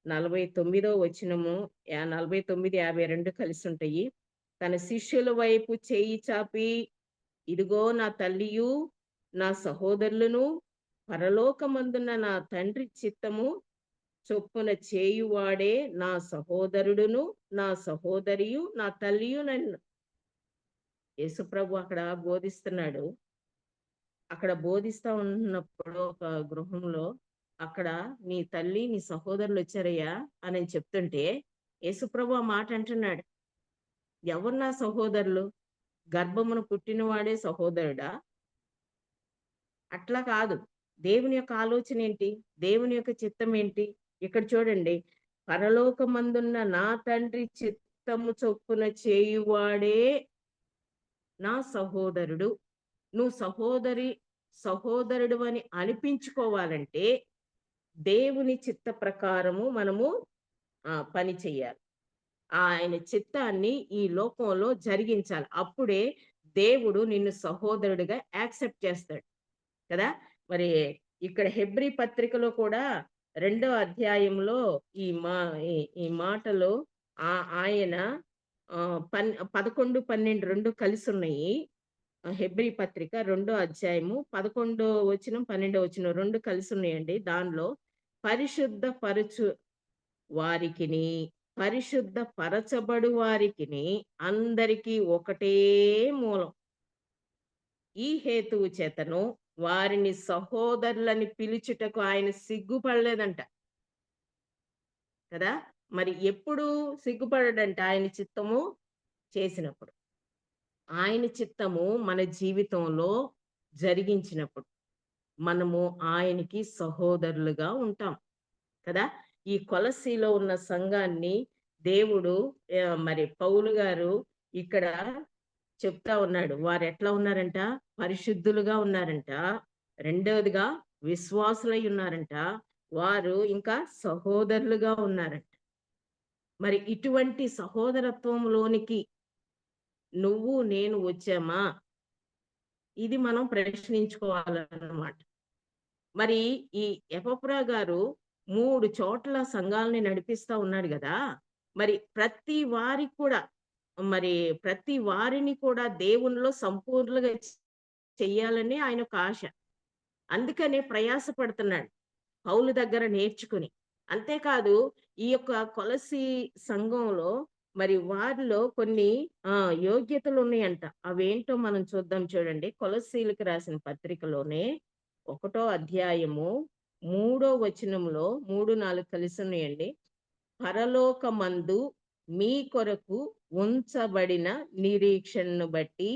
49 వచనము 49, 52 కలిసుంటాయి. తన శిష్యుల వైపు చేయి చాపి, ఇదిగో నా తల్లియు, నా సహోదరులను, పరలోకమందున్న నా తండ్రి చిత్తము చొప్పున చేయువాడే నా సహోదరుడును, నా సహోదరియు, నా తల్లియు నన్ను. యేసుప్రభు అక్కడ బోధిస్తున్నాడు. అక్కడ బోధిస్తా ఉన్నప్పుడు ఒక గృహంలో అక్కడ నీ తల్లి, నీ సహోదరులు వచ్చారయ్యా అని చెప్తుంటే యేసుప్రభు ఆ మాట అంటున్నాడు. ఎవరు నా సహోదరులు? గర్భమున పుట్టినవాడే సహోదరుడా? అట్లా కాదు. దేవుని యొక్క ఆలోచన ఏంటి? దేవుని యొక్క చిత్తం ఏంటి? ఇక్కడ చూడండి, పరలోకమందున్న నా తండ్రి చిత్తము చొప్పున చేయువాడే నా సహోదరుడు. నువ్వు సహోదరుడు అని అనిపించుకోవాలంటే దేవుని చిత్త ప్రకారము మనము పని చెయ్యాలి. ఆయన చిత్తాన్ని ఈ లోకంలో జరిగించాలి. అప్పుడే దేవుడు నిన్ను సహోదరుడిగా యాక్సెప్ట్ చేస్తాడు కదా! మరి ఇక్కడ హెబ్రీ పత్రికలో కూడా 2వ అధ్యాయంలో ఈ మాటలు ఆయన 11, 12 2 కలిసున్నాయి. హెబ్రీ పత్రిక 2వ అధ్యాయము 11వ వచనం, 12వ వచనం 2 కలిసున్నాయండి. దానిలో పరిశుద్ధపరచు వారికిని, పరిశుద్ధ పరచబడు వారికిని అందరికీ ఒకటే మూలం. ఈ హేతువు చేతను వారిని సహోదరులని పిలుచుటకు ఆయన సిగ్గుపడలేదంట కదా! మరి ఎప్పుడు సిగ్గుపడడంట? ఆయన చిత్తము చేసినప్పుడు. ఆయన చిత్తము మన జీవితంలో జరిగించినప్పుడు మనము ఆయనకి సహోదరులుగా ఉంటాం కదా! ఈ కొలస్సీలో ఉన్న సంఘాన్ని దేవుడు మరి పౌలు గారు ఇక్కడ చెప్తా ఉన్నాడు. వారు ఎట్లా ఉన్నారంట? పరిశుద్ధులుగా ఉన్నారంట. రెండవదిగా విశ్వాసులై ఉన్నారంట. వారు ఇంకా సహోదరులుగా ఉన్నారంట. మరి ఇటువంటి సహోదరత్వంలోనికి నువ్వు నేను వచ్చామా? ఇది మనం ప్రశ్నించుకోవాలన్నమాట. మరి ఈ ఎపఫ్రా గారు 3 చోట్ల సంఘాలని నడిపిస్తా ఉన్నాడు గదా! మరి ప్రతి వారిని కూడా దేవునిలో సంపూర్ణంగా చెయ్యాలని ఆయనొక ఆశ. అందుకనే ప్రయాస పడుతున్నాడు పౌలు దగ్గర నేర్చుకుని. అంతేకాదు ఈ యొక్క కొలస్సీ సంఘంలో మరి వారిలో కొన్ని యోగ్యతలు ఉన్నాయంట. అవేంటో మనం చూద్దాం చూడండి. కొలస్సీలకు రాసిన పత్రికలోనే 1వ అధ్యాయము 3వ వచనంలో 3, 4 కలిసి ఉన్నాయండి. పరలోకమందు మీ కొరకు ఉంచబడిన నిరీక్షణను బట్టి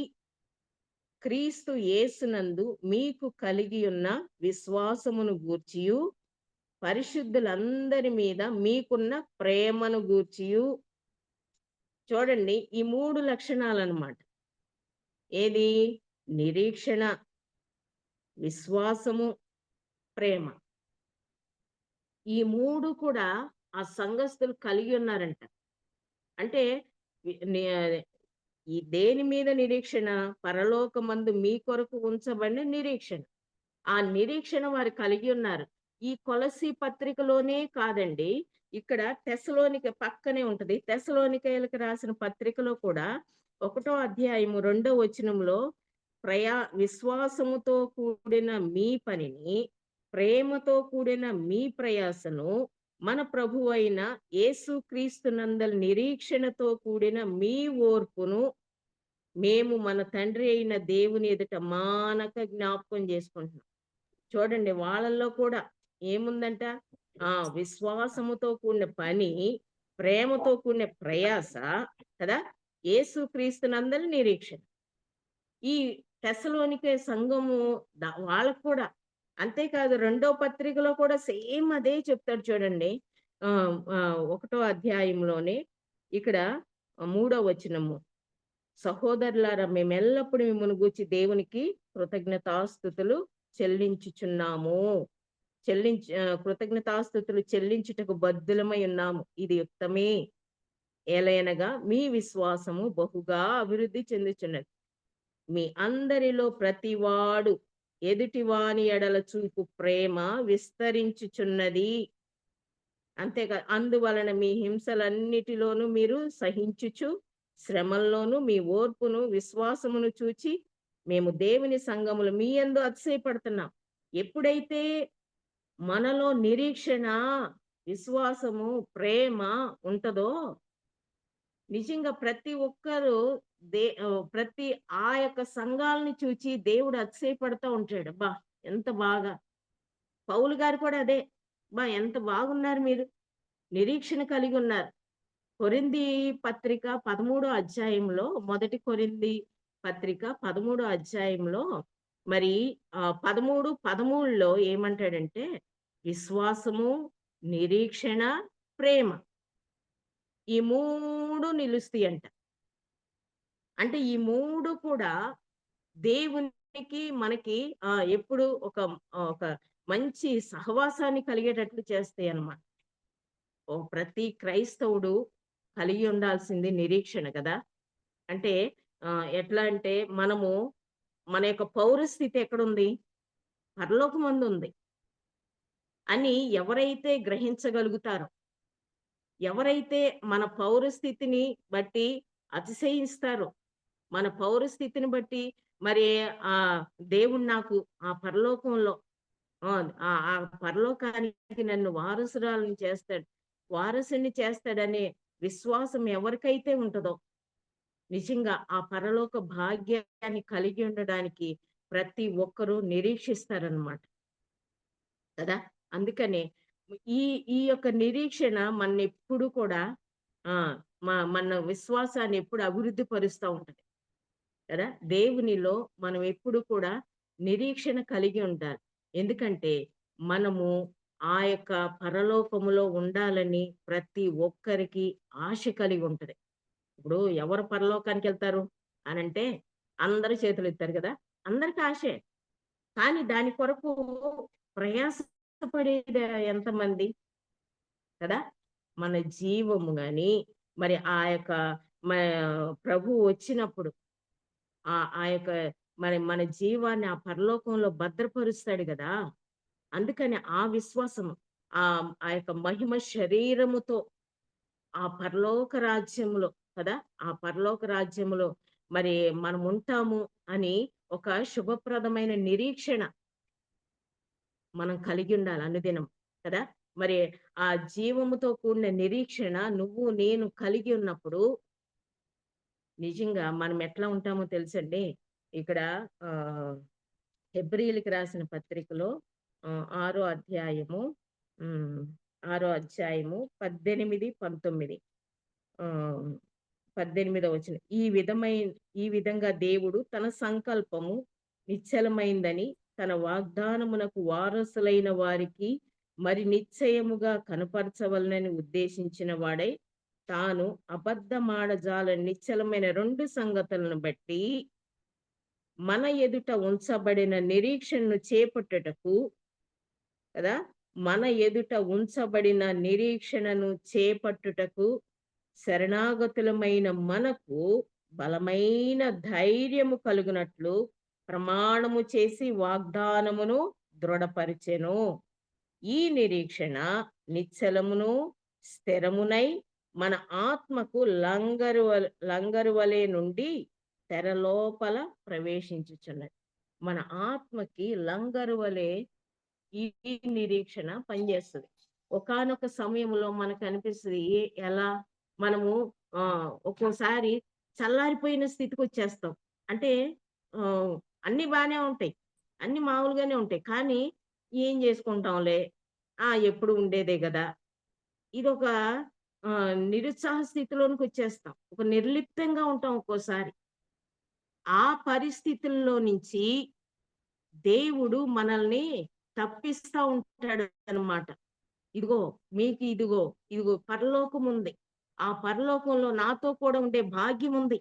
క్రీస్తు యేసునందు మీకు కలిగి ఉన్న విశ్వాసమును గూర్చియు, పరిశుద్ధులందరి మీద మీకున్న ప్రేమను గూర్చియు. చూడండి, ఈ 3 లక్షణాలన్నమాట. ఏది? నిరీక్షణ, విశ్వాసము, ప్రేమ. ఈ 3 కూడా ఆ సంఘస్థులు కలిగి ఉన్నారంట. అంటే ఈ దేని మీద నిరీక్షణ? పరలోకమందు మీ కొరకు ఉంచబడిన నిరీక్షణ. ఆ నిరీక్షణ వారు కలిగి ఉన్నారు. ఈ కొలస్సీ పత్రికలోనే కాదండి, ఇక్కడ తెస్సలోనిక పక్కనే ఉంటది. తెస్సలోనికయులకు రాసిన పత్రికలో కూడా 1వ అధ్యాయము 2వ వచనంలో విశ్వాసముతో కూడిన మీ పనిని, ప్రేమతో కూడిన మీ ప్రయాసను, మన ప్రభువైన యేసుక్రీస్తునందలి నిరీక్షణతో కూడిన మీ ఓర్పును మేము మన తండ్రి అయిన దేవుని ఎదుట మానక జ్ఞాపకం చేసుకుంటున్నాం. చూడండి, వాళ్ళల్లో కూడా ఏముందంట? విశ్వాసముతో కూడిన పని, ప్రేమతో కూడిన ప్రయాస కదా! యేసుక్రీస్తునందలి నిరీక్షణ. ఈ తెస్సలోనికే సంఘము వాళ్ళకి కూడా అంతేకాదు, రెండో పత్రికలో కూడా సేమ్ అదే చెప్తాడు చూడండి. ఒకటో అధ్యాయంలోనే ఇక్కడ 3వ వచనము. సహోదరులారా, మేమెల్లప్పుడు మిమ్మును గూర్చి దేవునికి కృతజ్ఞతాస్తుతులు చెల్లించుచున్నాము. కృతజ్ఞతాస్తుతులు చెల్లించుటకు బద్ధులమై ఉన్నాము. ఇది యుక్తమే. ఏలయనగా మీ విశ్వాసము బహుగా అభివృద్ధి చెందుచున్నది. మీ అందరిలో ప్రతివాడు ఎదుటివాని ఎడల చూపు ప్రేమ విస్తరించుచున్నది. అంతేకాదు, అందువలన మీ హింసలన్నిటిలోనూ మీరు సహించుచు, శ్రమల్లోనూ మీ ఓర్పును విశ్వాసమును చూచి మేము దేవుని సంఘములు మీ యందు అతిశయపడుతున్నాం. ఎప్పుడైతే మనలో నిరీక్షణ, విశ్వాసము, ప్రేమ ఉంటదో, నిజంగా ప్రతి ఒక్కరు ప్రతి ఆ యొక్క సంఘాలని చూచి దేవుడు అతిశయపడుతూ ఉంటాడు. అబ్బా ఎంత బాగా! పౌలు గారు కూడా అదే, బా ఎంత బాగున్నారు మీరు, నిరీక్షణ కలిగి ఉన్నారు. కొరింథీ పత్రిక 13వ అధ్యాయంలో, మొదటి కొరింథీ పత్రిక 13వ అధ్యాయంలో మరి 13, 13లో ఏమంటాడంటే, విశ్వాసము, నిరీక్షణ, ప్రేమ, ఈ 3 నిలుస్తాయంట. అంటే ఈ 3 కూడా దేవునికి మనకి ఎప్పుడు ఒక మంచి సహవాసాన్ని కలిగేటట్లు చేస్తాయి అన్నమాట. ప్రతి క్రైస్తవుడు కలిగి ఉండాల్సింది నిరీక్షణ కదా! అంటే ఎట్లా అంటే, మనము మన యొక్క పౌరస్థితి ఎక్కడుంది? పరలోకమందుంది అని ఎవరైతే గ్రహించగలుగుతారో, ఎవరైతే మన పౌరస్థితిని బట్టి అతిశయిస్తారో, మన పౌరస్థితిని బట్టి మరి దేవుడు నాకు ఆ పరలోకంలో ఆ పరలోకానికి నన్ను వారసుని చేస్తాడనే విశ్వాసం ఎవరికైతే ఉంటదో, నిజంగా ఆ పరలోక భాగ్యాన్ని కలిగి ఉండడానికి ప్రతి ఒక్కరూ నిరీక్షిస్తారనమాట కదా! అందుకనే ఈ ఈ యొక్క నిరీక్షణ మన్నెప్పుడు కూడా మన విశ్వాసాన్ని ఎప్పుడు అభివృద్ధి పరుస్తా ఉంటది కదా! దేవునిలో మనం ఎప్పుడు కూడా నిరీక్షణ కలిగి ఉండాలి. ఎందుకంటే మనము ఆ యొక్క పరలోకములో ఉండాలని ప్రతి ఒక్కరికి ఆశ కలిగి ఉంటది. ఇప్పుడు ఎవరు పరలోకానికెళ్తారు అనంటే అందరూ చేతులెత్తారు కదా! అందరికి ఆశే. కానీ దాని కొరకు ప్రయాసపడేది ఎంతమంది కదా! మన జీవము గాని, మరి ఆ యొక్క ప్రభువు వచ్చినప్పుడు ఆ యొక్క మన జీవాన్ని ఆ పరలోకంలో భద్రపరుస్తాడు గదా! అందుకని ఆ విశ్వాసము, ఆ యొక్క మహిమ శరీరముతో ఆ పరలోక రాజ్యములో కదా! ఆ పరలోక రాజ్యములో మరి మనం ఉంటాము అని ఒక శుభప్రదమైన నిరీక్షణ మనం కలిగి ఉండాలి అనుదినం కదా! మరి ఆ జీవముతో కూడిన నిరీక్షణ నువ్వు నేను కలిగి ఉన్నప్పుడు నిజంగా మనం ఎట్లా ఉంటామో తెలుసండి. ఇక్కడ హెబ్రీయులకి రాసిన పత్రికలో 6వ అధ్యాయము 18, 19 18వ వచనం. ఈ విధంగా దేవుడు తన సంకల్పము నిశ్చలమైందని తన వాగ్దానమునకు వారసులైన వారికి మరి నిశ్చయముగా కనపరచవలనని ఉద్దేశించిన వాడై, తాను అబద్ధమాడజాలని నిశ్చలమైన 2 సంగతులను బట్టి మన ఎదుట ఉంచబడిన నిరీక్షణను చేపట్టుటకు కదా! మన ఎదుట ఉంచబడిన నిరీక్షణను చేపట్టుటకు శరణాగతులమైన మనకు బలమైన ధైర్యము కలుగునట్లు ప్రమాణము చేసి వాగ్దానమును దృఢపరిచెను. ఈ నిరీక్షణ నిశ్చలమును స్థిరమునై మన ఆత్మకు లంగరు వలె నుండి తెర లోపల ప్రవేశించుచున్నది. మన ఆత్మకి లంగరు వలె ఈ నిరీక్షణ పనిచేస్తుంది. ఒకానొక సమయంలో మనకు అనిపిస్తుంది, ఎలా మనము ఒక్కోసారి చల్లారిపోయిన స్థితికి వచ్చేస్తాం. అంటే అన్ని బానే ఉంటాయి, అన్ని మామూలుగానే ఉంటాయి. కానీ ఏం చేసుకుంటాంలే, ఎప్పుడు ఉండేదే కదా! ఇదొక నిరుత్సాహ స్థితిలోనికి వచ్చేస్తాం. ఒక నిర్లిప్తంగా ఉంటాం ఒక్కోసారి. ఆ పరిస్థితుల్లో నుంచి దేవుడు మనల్ని తప్పిస్తా ఉంటాడనమాట. ఇదిగో ఇదిగో పరలోకం ఉంది. ఆ పరలోకంలో నాతో కూడా ఉండే భాగ్యం ఉంది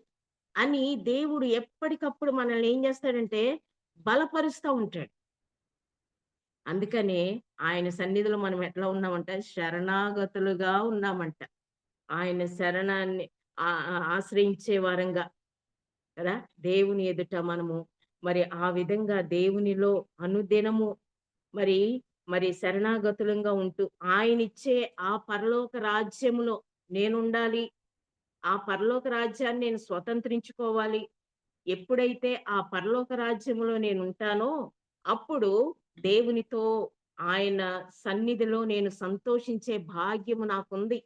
అని దేవుడు ఎప్పటికప్పుడు మనల్ని ఏం చేస్తాడంటే బలపరుస్తా ఉంటాడు. అందుకనే ఆయన సన్నిధిలో మనం ఎట్లా ఉన్నామంట? శరణాగతులుగా ఉన్నామంట. ఆయన శరణాన్ని ఆశ్రయించే వారంగా కదా! దేవుని ఎదుట మనము మరి ఆ విధంగా దేవునిలో అనుదినము మరి, మరి శరణాగతులంగా ఉంటూ ఆయనిచ్చే ఆ పరలోక రాజ్యములో నేనుండాలి. ఆ పరలోక రాజ్యాన్ని నేను స్వతంత్రించుకోవాలి. ఎప్పుడైతే ఆ పరలోక రాజ్యములో నేనుంటానో, అప్పుడు దేవునితో ఆయన సన్నిధిలో నేను సంతోషించే భాగ్యము నాకుంది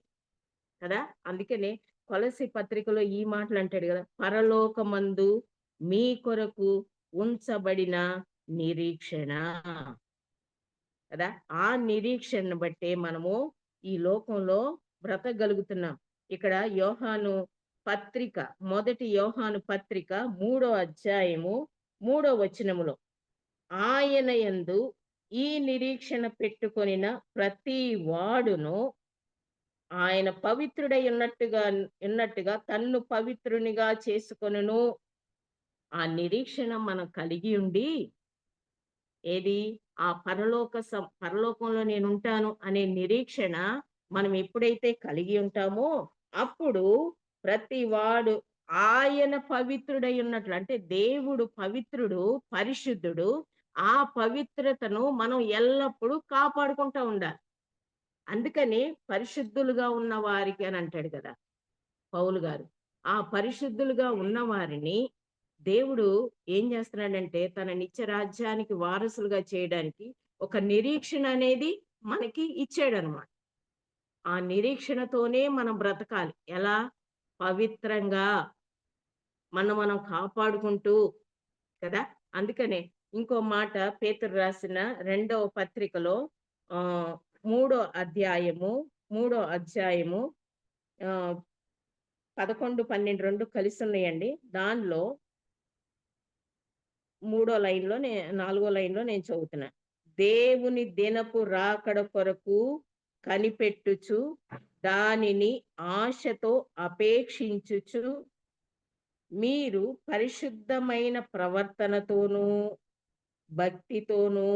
కదా! అందుకనే కొలస్సీ పత్రికలో ఈ మాటలంటాడు గదా! పరలోకమందు మీ కొరకు ఉంచబడిన నిరీక్షణ. కదా! ఆ నిరీక్షణను బట్టే మనము ఈ లోకంలో బ్రతకగలుగుతున్నాం. ఇక్కడ యోహాను పత్రిక, మొదటి యోహాను పత్రిక 3 అధ్యాయము 3 వచనములో ఆయన యందు ఈ నిరీక్షణ పెట్టుకొనిన ప్రతి వాడును ఆయన పవిత్రుడై ఉన్నట్టుగా తన్ను పవిత్రునిగా చేసుకొనును. ఆ నిరీక్షణ మనం కలిగి ఉండి ఏది ఆ పరలోకంలో నేనుంటాను అనే నిరీక్షణ మనం ఎప్పుడైతే కలిగి ఉంటామో అప్పుడు ప్రతి వాడు ఆయన పవిత్రుడై ఉన్నట్లు అంటే దేవుడు పవిత్రుడు, పరిశుద్ధుడు. ఆ పవిత్రతను మనం ఎల్లప్పుడూ కాపాడుకుంటా ఉండాలి. అందుకని పరిశుద్ధులుగా ఉన్న వారికి అని అంటాడు కదా పౌలు గారు. ఆ పరిశుద్ధులుగా ఉన్న వారిని దేవుడు ఏం చేస్తున్నాడంటే తన నిత్య రాజ్యానికి వారసులుగా చేయడానికి ఒక నిరీక్షణ అనేది మనకి ఇచ్చాడనమాట. ఆ నిరీక్షణతోనే మనం బ్రతకాలి. ఎలా? పవిత్రంగా మనం కాపాడుకుంటూ కదా! అందుకనే ఇంకో మాట పేతురు రాసిన రెండవ పత్రికలో ఆహ్, మూడో అధ్యాయము, మూడో అధ్యాయము ఆహ్, 11, 12 2 కలిసున్నాయండి. దానిలో నాలుగో లైన్‌లో నేను చదువుతున్నా. దేవుని దినపు రాకడ కొరకు కనిపెట్టుచు, దానిని ఆశతో అపేక్షించుచు, మీరు పరిశుద్ధమైన ప్రవర్తనతోనూ, భక్తితోనూ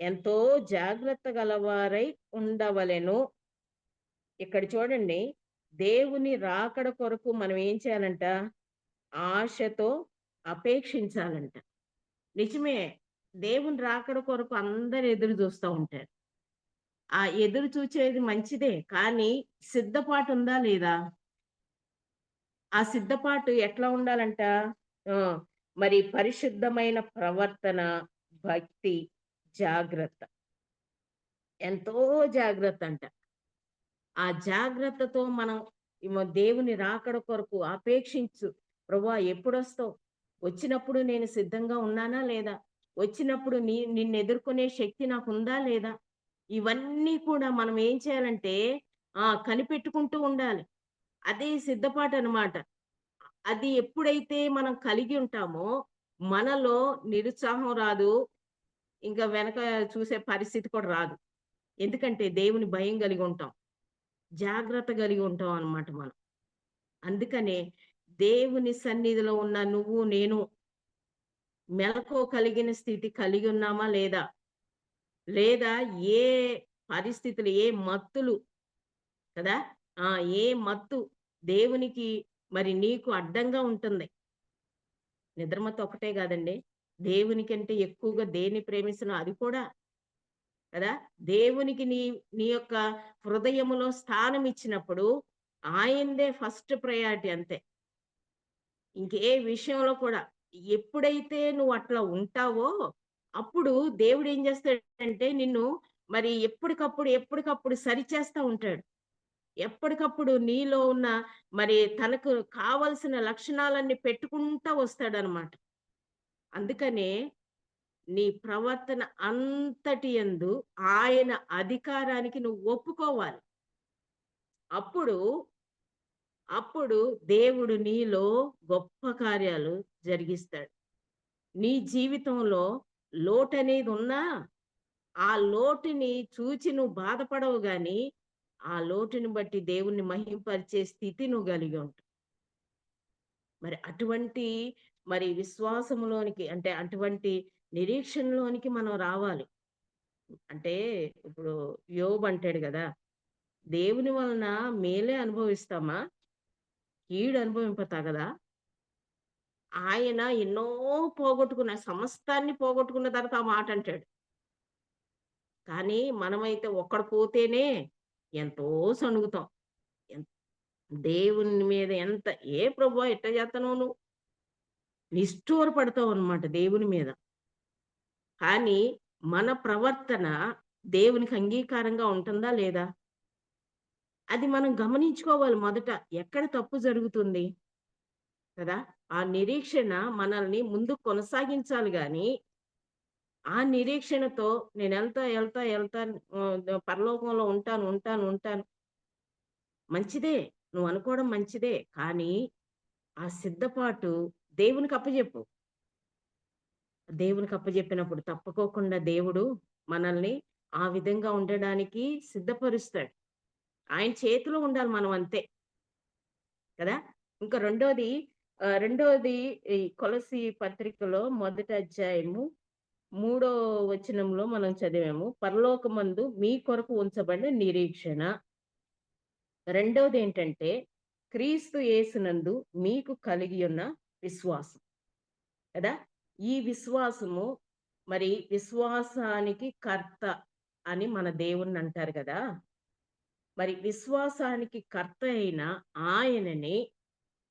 ఎంతో జాగ్రత్త గలవారై ఉండవలెను. ఇక్కడ చూడండి, దేవుని రాకడ కొరకు మనం ఏం చేయాలంట? ఆశతో అపేక్షించాలంట. నిజమే. దేవుని రాకడ కొరకు అందరూ ఎదురు చూస్తా ఉంటారు. ఆ ఎదురు చూచేది మంచిదే. కానీ సిద్ధపాటు ఉందా లేదా? ఆ సిద్ధపాటు ఎట్లా ఉండాలంట? ఆ! మరి పరిశుద్ధమైన ప్రవర్తన, భక్తి, జాగ్రత్త. ఎంతో జాగ్రత్తంట. ఆ జాగ్రత్తతో మనం దేవుని రాకడ కొరకు అపేక్షించు. ప్రభువా ఎప్పుడొస్తావు? వచ్చినప్పుడు నేను సిద్ధంగా ఉన్నానా లేదా? వచ్చినప్పుడు నిన్నెదుర్కొనే శక్తి నాకుందా లేదా? ఇవన్నీ కూడా మనం ఏం చేయాలంటే కనిపెట్టుకుంటూ ఉండాలి. అదే సిద్ధపాటనమాట. అది ఎప్పుడైతే మనం కలిగి ఉంటామో, మనలో నిరుత్సాహం రాదు. ఇంకా వెనక చూసే పరిస్థితి కూడా రాదు. ఎందుకంటే దేవుని భయం కలిగి ఉంటాం. జాగ్రత్త కలిగి ఉంటాం అన్నమాట మనం. అందుకనే దేవుని సన్నిధిలో ఉన్న నువ్వు, నేను మెలకువ కలిగిన స్థితి కలిగి ఉన్నామా లేదా? లేదా ఏ పరిస్థితులు, ఏ మత్తులు కదా! ఆ! ఏ మత్తు దేవునికి మరి నీకు అడ్డంగా ఉంటుంది. నిద్రమత్తు ఒకటే గాదండి. దేవునికంటే ఎక్కువగా దేన్ని ప్రేమిస్తున్నావు అది కూడా కదా! దేవునికి నీ యొక్క హృదయములో స్థానం ఇచ్చినప్పుడు ఆయనదే ఫస్ట్ ప్రయారిటీ అంతే. ఇంకే విషయంలో కూడా ఎప్పుడైతే నువ్వు అట్లా ఉంటావో, అప్పుడు దేవుడేం చేస్తాడంటే నిన్ను మరి ఎప్పటికప్పుడు సరిచేస్తా ఉంటాడు. ఎప్పటికప్పుడు నీలో ఉన్న మరి తనకు కావాల్సిన లక్షణాలన్నీ పెట్టుకుంటా వస్తాడనమాట. అందుకనే నీ ప్రవర్తన అంతటి యందు ఆయన అధికారానికి నువ్వు ఒప్పుకోవాలి. అప్పుడు అప్పుడు దేవుడు నీలో గొప్ప కార్యాలు జరిగిస్తాడు. నీ జీవితంలో లోటనేది ఉన్నా, ఆ లోటుని చూచి నువ్వు బాధపడవు గానీ, ఆ లోటుని బట్టి దేవుణ్ణి మహింపరిచే స్థితి నువ్వు కలిగి ఉంటావు. మరి అటువంటి విశ్వాసములోనికి అంటే అటువంటి నిరీక్షణలోనికి మనం రావాలి. అంటే ఇప్పుడు యోబు అంటాడు గదా! దేవుని వలన మేలే అనుభవిస్తామా? కీడు అనుభవింప తగదా? ఆయన ఎన్నో సమస్తాన్ని పోగొట్టుకున్న తర్వాత ఆ మాట అంటాడు. కానీ మనమైతే ఒక్కడు పోతేనే ఎంతో సణుగుతాం. ఎన్ దేవుని మీద ఎంత ఏ ప్రభువా ఎట్ట చేత్తన్నావు నువ్వు? నిష్ఠూర పడతావన్నమాట దేవుని మీద. కానీ మన ప్రవర్తన దేవునికి అంగీకారంగా ఉంటుందా లేదా? అది మనం గమనించుకోవాలి మొదట. ఎక్కడ తప్పు జరుగుతుంది కదా! ఆ నిరీక్షణ మనల్ని ముందుకు కొనసాగించాలి గానీ, ఆ నిరీక్షణతో ఎళ్తాను పరలోకంలో ఉంటాను. మంచిదే. నువ్వు అనుకోవడం మంచిదే. కానీ ఆ సిద్ధపాటు దేవునికి అప్పజెప్పు. దేవునికి అప్పజెప్పినప్పుడు తప్పుకోకుండా దేవుడు మనల్ని ఆ విధంగా ఉండడానికి సిద్ధపరుస్తాడు. ఆయన చేతిలో ఉండాలి మనం అంతే. కదా! ఇంకా రెండోది ఈ కొలస్సీ పత్రికలో మొదటి అధ్యాయము 3 వచనంలో మనం చదివాము. పరలోకమందు మీ కొరకు ఉంచబడిన నిరీక్షణ. రెండోదేంటంటే క్రీస్తు యేసునందు మీకు కలిగియున్న విశ్వాసం. కదా! ఈ విశ్వాసము విశ్వాసానికి కర్త అని మన దేవుణ్ణంటారు గదా! మరి విశ్వాసానికి కర్త అయిన ఆయనని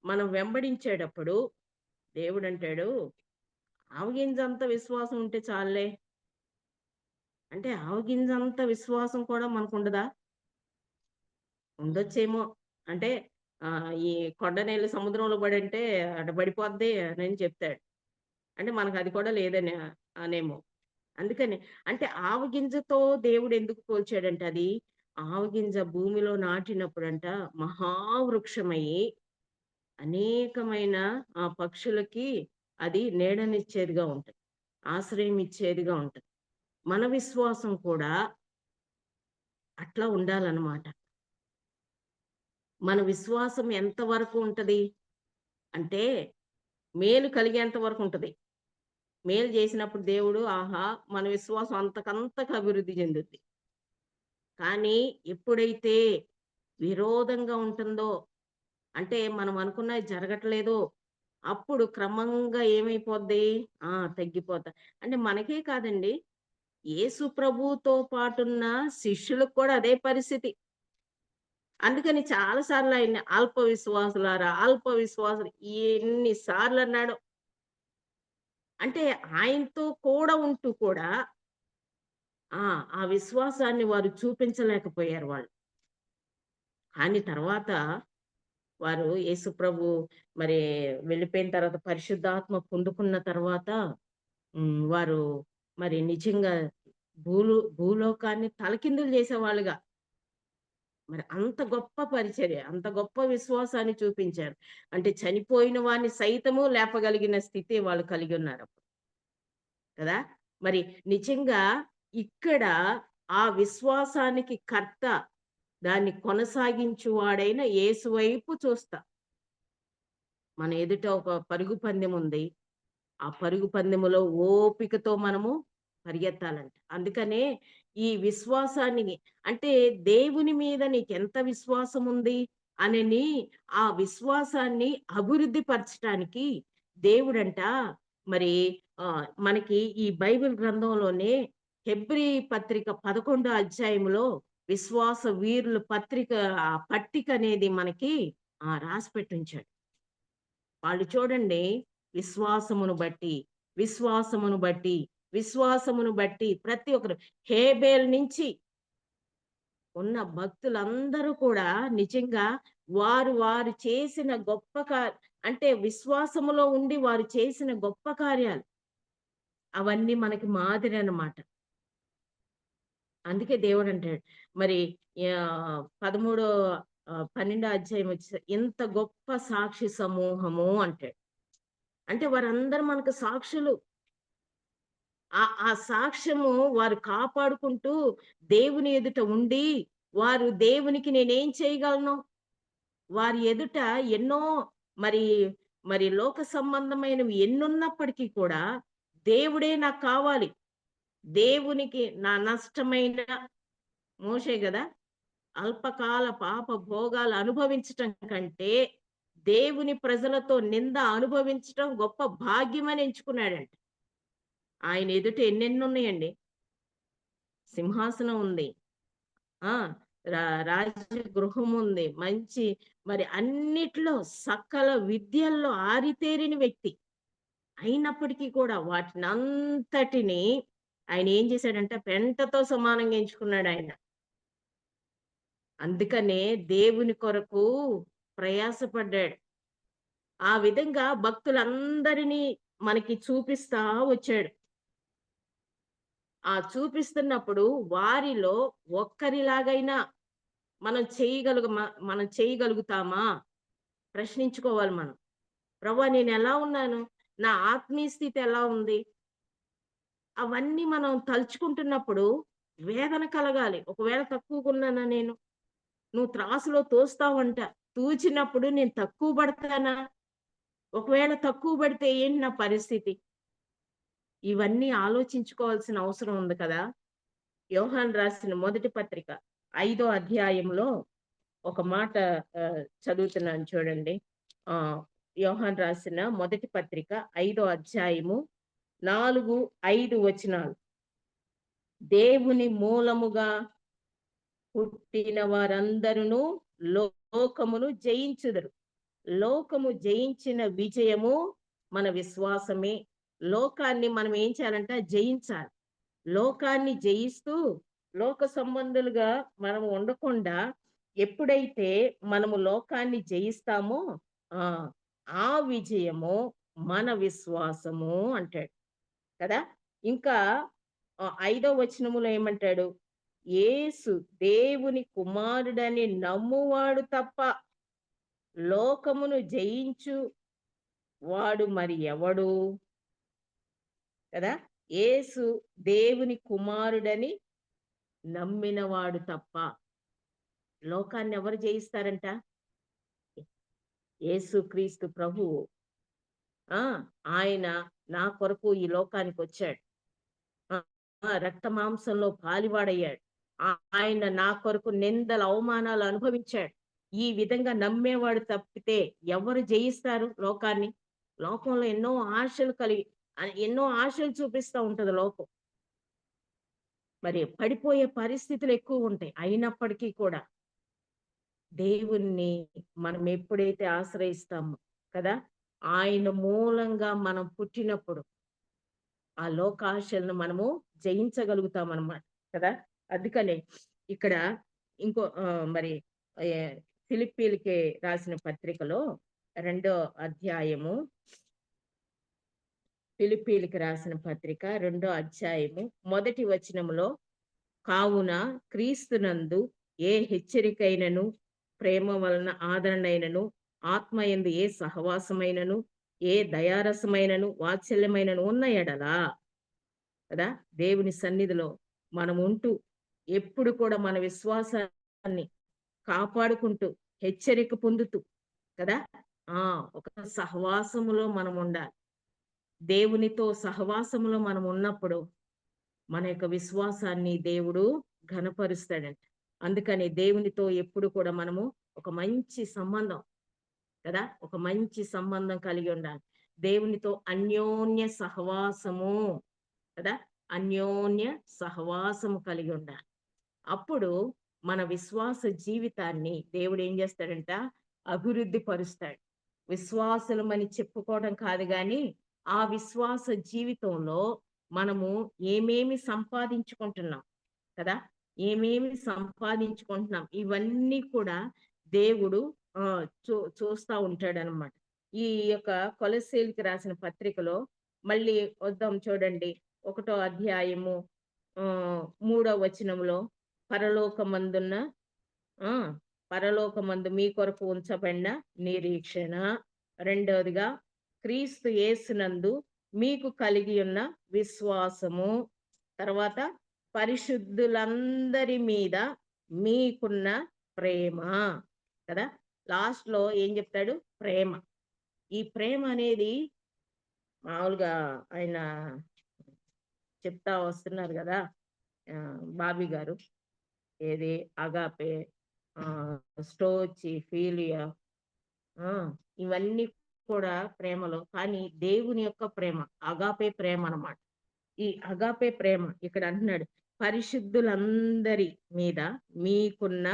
మనం వెంబడించేటప్పుడు దేవుడంటాడు, ఆవగింజంత విశ్వాసం ఉంటే చాలులే. అంటే ఆవగింజంత విశ్వాసం కూడా మనకుండదా? ఉండొచ్చేమో. అంటే ఈ కొండనెళ్లి సముద్రంలో పడంటే అట పడిపోద్ది అని చెప్తాడు. అంటే మనకది కూడా లేదని అనేమో. అందుకని అంటే ఆవగింజతో దేవుడెందుకు పోల్చాడంటే అది ఆవగింజ భూమిలో నాటినప్పుడంట మహావృక్షమయ్యి అనేకమైన పక్షులకి అది నీడనిచ్చేదిగా ఉంటది. ఆశ్రయం ఇచ్చేదిగా ఉంటది. మన విశ్వాసం కూడా అట్లా ఉండాలన్నమాట. మన విశ్వాసం ఎంత వరకు ఉంటది? అంటే మేలు కలిగేంత వరకు ఉంటది. మేలు చేసినప్పుడు దేవుడు ఆహా! మన విశ్వాసం అంతకంతకు అభివృద్ధి చెందుద్ది. కానీ ఎప్పుడైతే విరోధంగా ఉంటుందో, అంటే మనం అనుకున్నది జరగట్లేదో, అప్పుడు క్రమంగా ఏమైపోద్ది? తగ్గిపోతా. అంటే మనకే కాదండి, యేసు ప్రభువుతో పాటున్న శిష్యులకు కూడా అదే పరిస్థితి. అందుకని చాలా సార్లు ఆయన్ని అల్ప విశ్వాసులారా, అల్ప విశ్వాసులు ఎన్ని సార్లన్నాడో. అంటే ఆయనతో కూడా ఉంటూ కూడా ఆ విశ్వాసాన్ని వారు చూపించలేకపోయారు వాళ్ళు. కానీ తర్వాత వారు యేసుప్రభు మరి వెళ్ళిపోయిన తర్వాత పరిశుద్ధాత్మ పొందుకున్న తర్వాత వారు మరి నిజంగా భూలోకాన్ని తలకిందులు చేసేవాళ్ళుగా మరి అంత గొప్ప పరిచర్య, అంత గొప్ప విశ్వాసాన్ని చూపించారు. అంటే చనిపోయిన వారిని సైతము లేపగలిగిన స్థితి వాళ్ళు కలిగి ఉన్నారు. కదా! మరి నిజంగా ఇక్కడ ఆ విశ్వాసానికి కర్త, దాన్ని కొనసాగించువాడైన యేసు వైపు చూస్తా. మన ఎదుట ఒక పరుగు పందెం ఉంది. ఆ పరుగు పందెములో ఓపికతో మనము పరిగెత్తాలంట. అందుకనే ఈ విశ్వాసాన్ని అంటే దేవుని మీద నీకెంత విశ్వాసం ఉంది అనని ఆ విశ్వాసాన్ని అభివృద్ధి పరచటానికి దేవుడంట మరి మనకి ఈ బైబిల్ గ్రంథంలోనే హెబ్రీ పత్రిక 11 అధ్యాయంలో విశ్వాస వీరుల పట్టిక అనేది మనకి రాసిపెట్టుంచాడు. వాళ్ళు చూడండి విశ్వాసమును బట్టి, విశ్వాసమును బట్టి, విశ్వాసమును బట్టి ప్రతి ఒక్కరు హేబేల్ నుంచి ఉన్న భక్తులందరూ కూడా నిజంగా వారు చేసిన అంటే విశ్వాసములో ఉండి వారు చేసిన గొప్ప కార్యాలు అవన్నీ మనకి మాదిరి అన్నమాట. అందుకే దేవుడంటాడు మరి 13 12వ అధ్యాయం వచ్చేసరికి ఇంత గొప్ప సాక్షి సమూహము అంటాడు. అంటే వారందరూ మనకు సాక్షులు. ఆ సాక్ష్యము వారు కాపాడుకుంటూ దేవుని ఎదుట ఉండి, వారు దేవునికి నేనేం చేయగలను? వారి ఎదుట ఎన్నో మరి, మరి లోక సంబంధమైనవి ఎన్నున్నప్పటికీ కూడా దేవుడే నాకు కావాలి. దేవునికి నా నష్టమైన మోషే గదా! అల్పకాల పాప భోగాలు అనుభవించటం కంటే, దేవుని ప్రజలతో నింద అనుభవించటం గొప్ప భాగ్యమని ఎంచుకున్నాడంట. ఆయన ఎదుట ఎన్నెన్నున్నాయండి. సింహాసనం ఉంది. ఆ! రాజగృహం ఉంది. మంచి మరి అన్నిట్లో సకల విద్యల్లో ఆరితేరిన వ్యక్తి. అయినప్పటికీ కూడా వాటినంతటిని ఆయన ఏం చేశాడంటే పెంటతో సమానంగా ఎంచుకున్నాడాయన. అందుకనే దేవుని కొరకు ప్రయాసపడ్డాడు. ఆ విధంగా భక్తులందరినీ మనకి చూపిస్తా వచ్చాడు. ఆ చూపిస్తున్నప్పుడు వారిలో ఒక్కరిలాగైనా మనం చేయగలుగుతామా? ప్రశ్నించుకోవాలి మనం. ప్రభువా నేనెలా ఉన్నాను? నా ఆత్మీయ స్థితి ఎలా ఉంది? అవన్నీ మనం తలుచుకుంటున్నప్పుడు వేదన కలగాలి. ఒకవేళ తక్కువగున్నానా నేను? నువ్వు త్రాసులో తోస్తావంట. తూచినప్పుడు నేను తక్కువ పడతానా? ఒకవేళ తక్కువ పడితే ఏంటి నా పరిస్థితి? ఇవన్నీ ఆలోచించుకోవాల్సిన అవసరం ఉంది కదా! యోహాను రాసిన మొదటి పత్రిక 5వ అధ్యాయంలో ఒక మాట చదువుతున్నాను చూడండి. యోహాను రాసిన మొదటి పత్రిక 5వ అధ్యాయము 4, 5 వచనాలు. దేవుని మూలముగా పుట్టిన వారందరును లోకమును జయించుదురు. లోకము జయించిన విజయము మన విశ్వాసమే. లోకాన్ని మనం ఏం చేయాలంట? జయించాలి. లోకాన్ని జయిస్తూ లోక సంబంధులుగా మనం ఉండకుండా ఎప్పుడైతే మనము లోకాన్ని జయిస్తామో ఆ విజయము మన విశ్వాసము అంటాడు కదా. ఇంకా 5వ వచనములో ఏమంటాడు? యేసు దేవుని కుమారుడని నమ్మువాడు తప్ప లోకమును జయించు వాడు మరి ఎవడు? కదా. యేసు దేవుని కుమారుడని నమ్మినవాడు తప్ప లోకాన్ని ఎవరు జయిస్తారంట? యేసుక్రీస్తు ప్రభువు. ఆయన నా కొరకు ఈ లోకానికి వచ్చాడు. రక్త మాంసంలో పాలివాడయ్యాడు. ఆయన నా కొరకు నిందలు అవమానాలు అనుభవించాడు. ఈ విధంగా నమ్మేవాడు తప్పితే ఎవరు జయిస్తారు లోకాన్ని? లోకంలో ఎన్నో ఆశలు చూపిస్తా ఉంటది లోకం. మరి పడిపోయే పరిస్థితులు ఎక్కువ ఉంటాయి. అయినప్పటికీ కూడా దేవుణ్ణి మనం ఎప్పుడైతే ఆశ్రయిస్తామో కదా, ఆయన మూలంగా మనం పుట్టినప్పుడు ఆ లోకాశలను మనము జయించగలుగుతామన్నమాట కదా. అందుకనే ఇక్కడ ఇంకో మరి ఫిలిప్పీలకి రాసిన పత్రికలో 2వ అధ్యాయము, ఫిలిప్పీలకి రాసిన పత్రిక 2వ అధ్యాయము మొదటి వచనములో, కావున క్రీస్తునందు ఏ హెచ్చరికైనను, ప్రేమ వలన ఆదరణైనను, ఆత్మయందు ఏ సహవాసమైనను, ఏ దయారసమైనను, వాత్సల్యమైనను ఉన్న ఎడలా కదా, దేవుని సన్నిధిలో మనం ఉంటూ ఎప్పుడు కూడా మన విశ్వాసాన్ని కాపాడుకుంటూ హెచ్చరిక పొందుతూ కదా ఒక సహవాసములో మనం ఉండాలి. దేవునితో సహవాసములో మనం ఉన్నప్పుడు మన యొక్క విశ్వాసాన్ని దేవుడు ఘనపరుస్తాడంట. అందుకని దేవునితో ఎప్పుడు కూడా మనము ఒక మంచి సంబంధం కదా, ఒక మంచి సంబంధం కలిగి ఉండాలి. దేవునితో అన్యోన్య సహవాసము కదా, అన్యోన్య సహవాసము కలిగి ఉండాలి. అప్పుడు మన విశ్వాస జీవితాన్ని దేవుడు ఏం చేస్తాడంట? అభివృద్ధి పరుస్తాడు. విశ్వాసులమని చెప్పుకోవడం కాదు గాని ఆ విశ్వాస జీవితంలో మనము ఏమేమి సంపాదించుకుంటున్నాం కదా, ఏమేమి సంపాదించుకుంటున్నాం, ఇవన్నీ కూడా దేవుడు చూస్తా ఉంటాడనమాట. ఈ యొక్క కొలస్సీయులకు రాసిన పత్రికలో మళ్ళీ వద్దాం చూడండి. 1వ అధ్యాయము 3వ వచనంలో, పరలోకమందున్న పరలోకమందు మీ కొరకు ఉంచబడిన నిరీక్షణ. రెండవదిగా క్రీస్తు యేసునందు మీకు కలిగి ఉన్న విశ్వాసము. తర్వాత పరిశుద్ధులందరి మీద మీకున్న ప్రేమ కదా. లాస్ట్ లో ఏం చెప్తాడు? ప్రేమ. ఈ ప్రేమ అనేది మామూలుగా ఆయన చెప్తా వస్తున్నారు కదా, బాబీ గారు. ఏది అగాపే, స్టోచి, ఫీలియా, ఇవన్నీ కూడా ప్రేమలో. కానీ దేవుని యొక్క ప్రేమ అగాపే ప్రేమ అన్నమాట. ఈ అగాపే ప్రేమ ఇక్కడ అంటున్నాడు, పరిశుద్ధులందరి మీద మీకున్న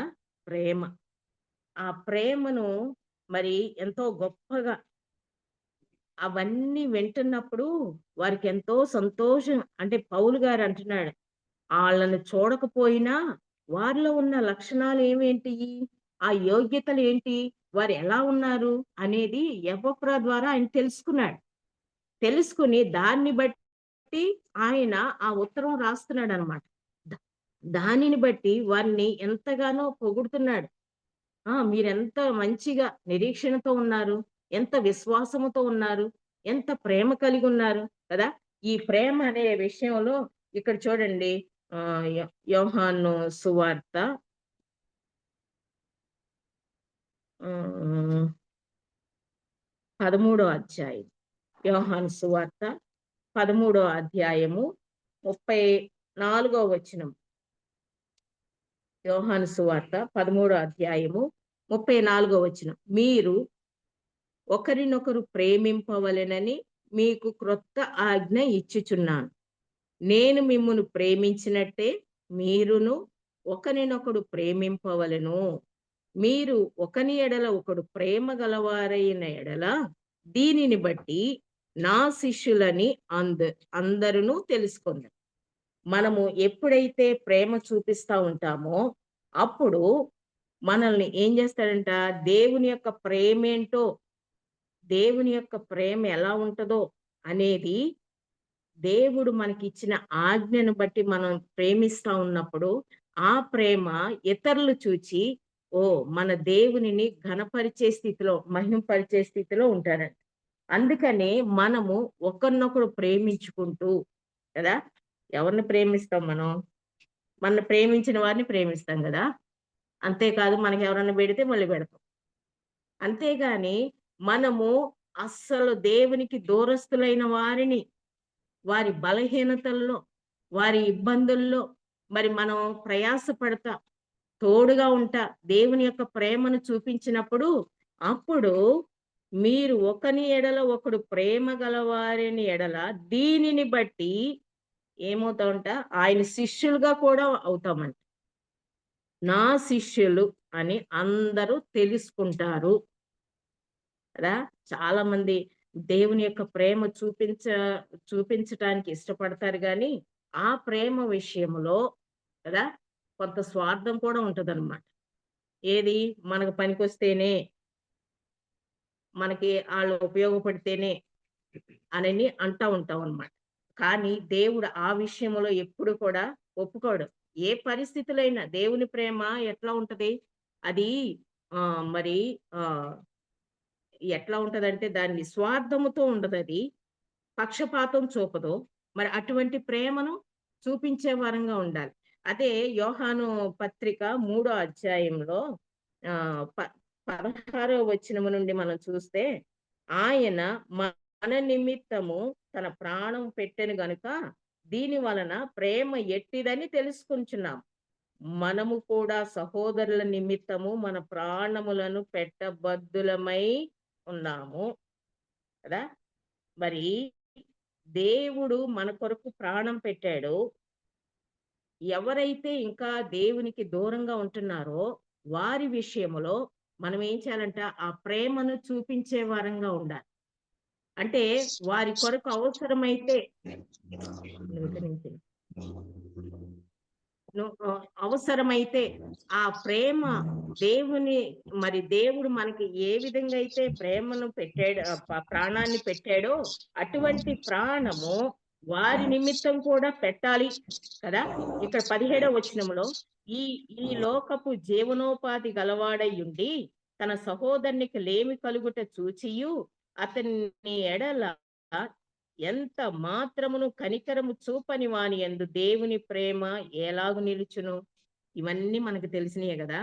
ప్రేమ. ఆ ప్రేమను మరి ఎంతో గొప్పగా అవన్నీ వింటున్నప్పుడు వారికి ఎంతో సంతోషం. అంటే పౌలు గారు అంటున్నాడు, వాళ్ళని చూడకపోయినా వారిలో ఉన్న లక్షణాలు ఏమేంటి, ఆ యోగ్యతలు ఏంటి, వారు ఎలా ఉన్నారు అనేది ఎపఫ్రా ద్వారా ఆయన తెలుసుకున్నాడు. తెలుసుకుని దాన్ని బట్టి ఆయన ఆ ఉత్తరం రాస్తున్నాడు అనమాట. దానిని బట్టి వారిని ఎంతగానో పొగుడుతున్నాడు. మీరెంత మంచిగా నిరీక్షణతో ఉన్నారు, ఎంత విశ్వాసముతో ఉన్నారు, ఎంత ప్రేమ కలిగి ఉన్నారు కదా. ఈ ప్రేమ అనే విషయంలో ఇక్కడ చూడండి, యోహాను సువార్త 13వ అధ్యాయం. యోహాను సువార్త 13వ అధ్యాయము 34వ వచనం. యోహాను సువార్త 13వ అధ్యాయము 34వ వచనం. మీరు ఒకరినొకరు ప్రేమింపవలెనని మీకు క్రొత్త ఆజ్ఞ ఇచ్చుచున్నాను. నేను మిమ్మును ప్రేమించినట్టే మీరును ఒకరినొకడు ప్రేమింపవలెను. మీరు ఒకని ఎడల ఒకడు ప్రేమ గలవారైన ఎడల దీనిని బట్టి నా శిష్యులని అందరూ తెలుసుకుందాం. మనము ఎప్పుడైతే ప్రేమ చూపిస్తా ఉంటామో అప్పుడు మనల్ని ఏం చేస్తాడంట, దేవుని యొక్క ప్రేమ ఏంటో, దేవుని యొక్క ప్రేమ ఎలా ఉంటుందో అనేది, దేవుడు మనకి ఇచ్చిన ఆజ్ఞను బట్టి మనం ప్రేమిస్తా ఉన్నప్పుడు ఆ ప్రేమ ఇతరులు చూచి మన దేవునిని ఘనపరిచే స్థితిలో, మహిమపరిచే స్థితిలో ఉంటారంట. అందుకనే మనము ఒకరినొకరు ప్రేమించుకుంటూ కదా. ఎవరిని ప్రేమిస్తాం? మన ప్రేమించిన వారిని ప్రేమిస్తాం కదా. అంతేకాదు మనకి ఎవరన్నా పెడితే మళ్ళీ పెడతాం. అంతేగాని మనము అస్సలు దేవునికి దూరస్తులైన వారిని, వారి బలహీనతల్లో, వారి ఇబ్బందుల్లో మరి మనం ప్రయాసపడతా, తోడుగా ఉంటా, దేవుని యొక్క ప్రేమను చూపించినప్పుడు అప్పుడు మీరు ఒకని ఎడల ఒకడు ప్రేమ గలవారిని ఎడల దీనిని బట్టి ఏమవుతామంట, ఆయన శిష్యులుగా కూడా అవుతామంట. నా శిష్యులు అని అందరూ తెలుసుకుంటారు కదా. చాలా మంది దేవుని యొక్క ప్రేమ చూపించటానికి ఇష్టపడతారు, కానీ ఆ ప్రేమ విషయంలో కదా కొంత స్వార్థం కూడా ఉంటదన్నమాట. ఏది మనకు పనికొస్తేనే, మనకి వాళ్ళు ఉపయోగపడితేనే అని అంటా ఉంటాం అన్నమాట. కానీ దేవుడు ఆ విషయంలో ఎప్పుడు కూడా ఒప్పుకోడు. ఏ పరిస్థితుల్లో అయినా దేవుని ప్రేమ ఎట్లా ఉంటది, అది మరి ఎట్లా ఉంటదంటే దాన్ని స్వార్థముతో ఉండదు, అది పక్షపాతం చూపదు. మరి అటువంటి ప్రేమను చూపించే వారంగా ఉండాలి. అదే యోహాను పత్రిక 3వ అధ్యాయంలో 16వ వచనం నుండి మనం చూస్తే, ఆయన మన నిమిత్తము తన ప్రాణం పెట్టెను గనుక దీని వలన ప్రేమ ఎట్టిదని తెలుసుకుంటున్నాం. మనము కూడా సహోదరుల నిమిత్తము మన ప్రాణములను పెట్టబద్దులమై ఉన్నాము కదా. మరి దేవుడు మన కొరకు ప్రాణం పెట్టాడు. ఎవరైతే ఇంకా దేవునికి దూరంగా ఉంటున్నారో వారి విషయంలో మనం ఏం చేయాలంట, ఆ ప్రేమను చూపించే వారంగా ఉండాలి. అంటే వారి కొరకు అవసరమైతే అవసరమైతే ఆ ప్రేమ దేవుడు మనకి ఏ విధంగా అయితే ప్రేమను పెట్టాడు, ప్రాణాన్ని పెట్టాడో అటువంటి ప్రాణము వారి నిమిత్తం కూడా పెట్టాలి కదా. ఇక్కడ 17వ వచనంలో ఈ ఈ లోకపు జీవనోపాధి గలవాడై ఉండి తన సహోదరునికి లేమి కలుగుట చూచియు అతని ఎడల ఎంత మాత్రమును కనికరము చూపని వాని యందు దేవుని ప్రేమ ఎలాగు నిలుచును. ఇవన్నీ మనకు తెలిసినయే కదా.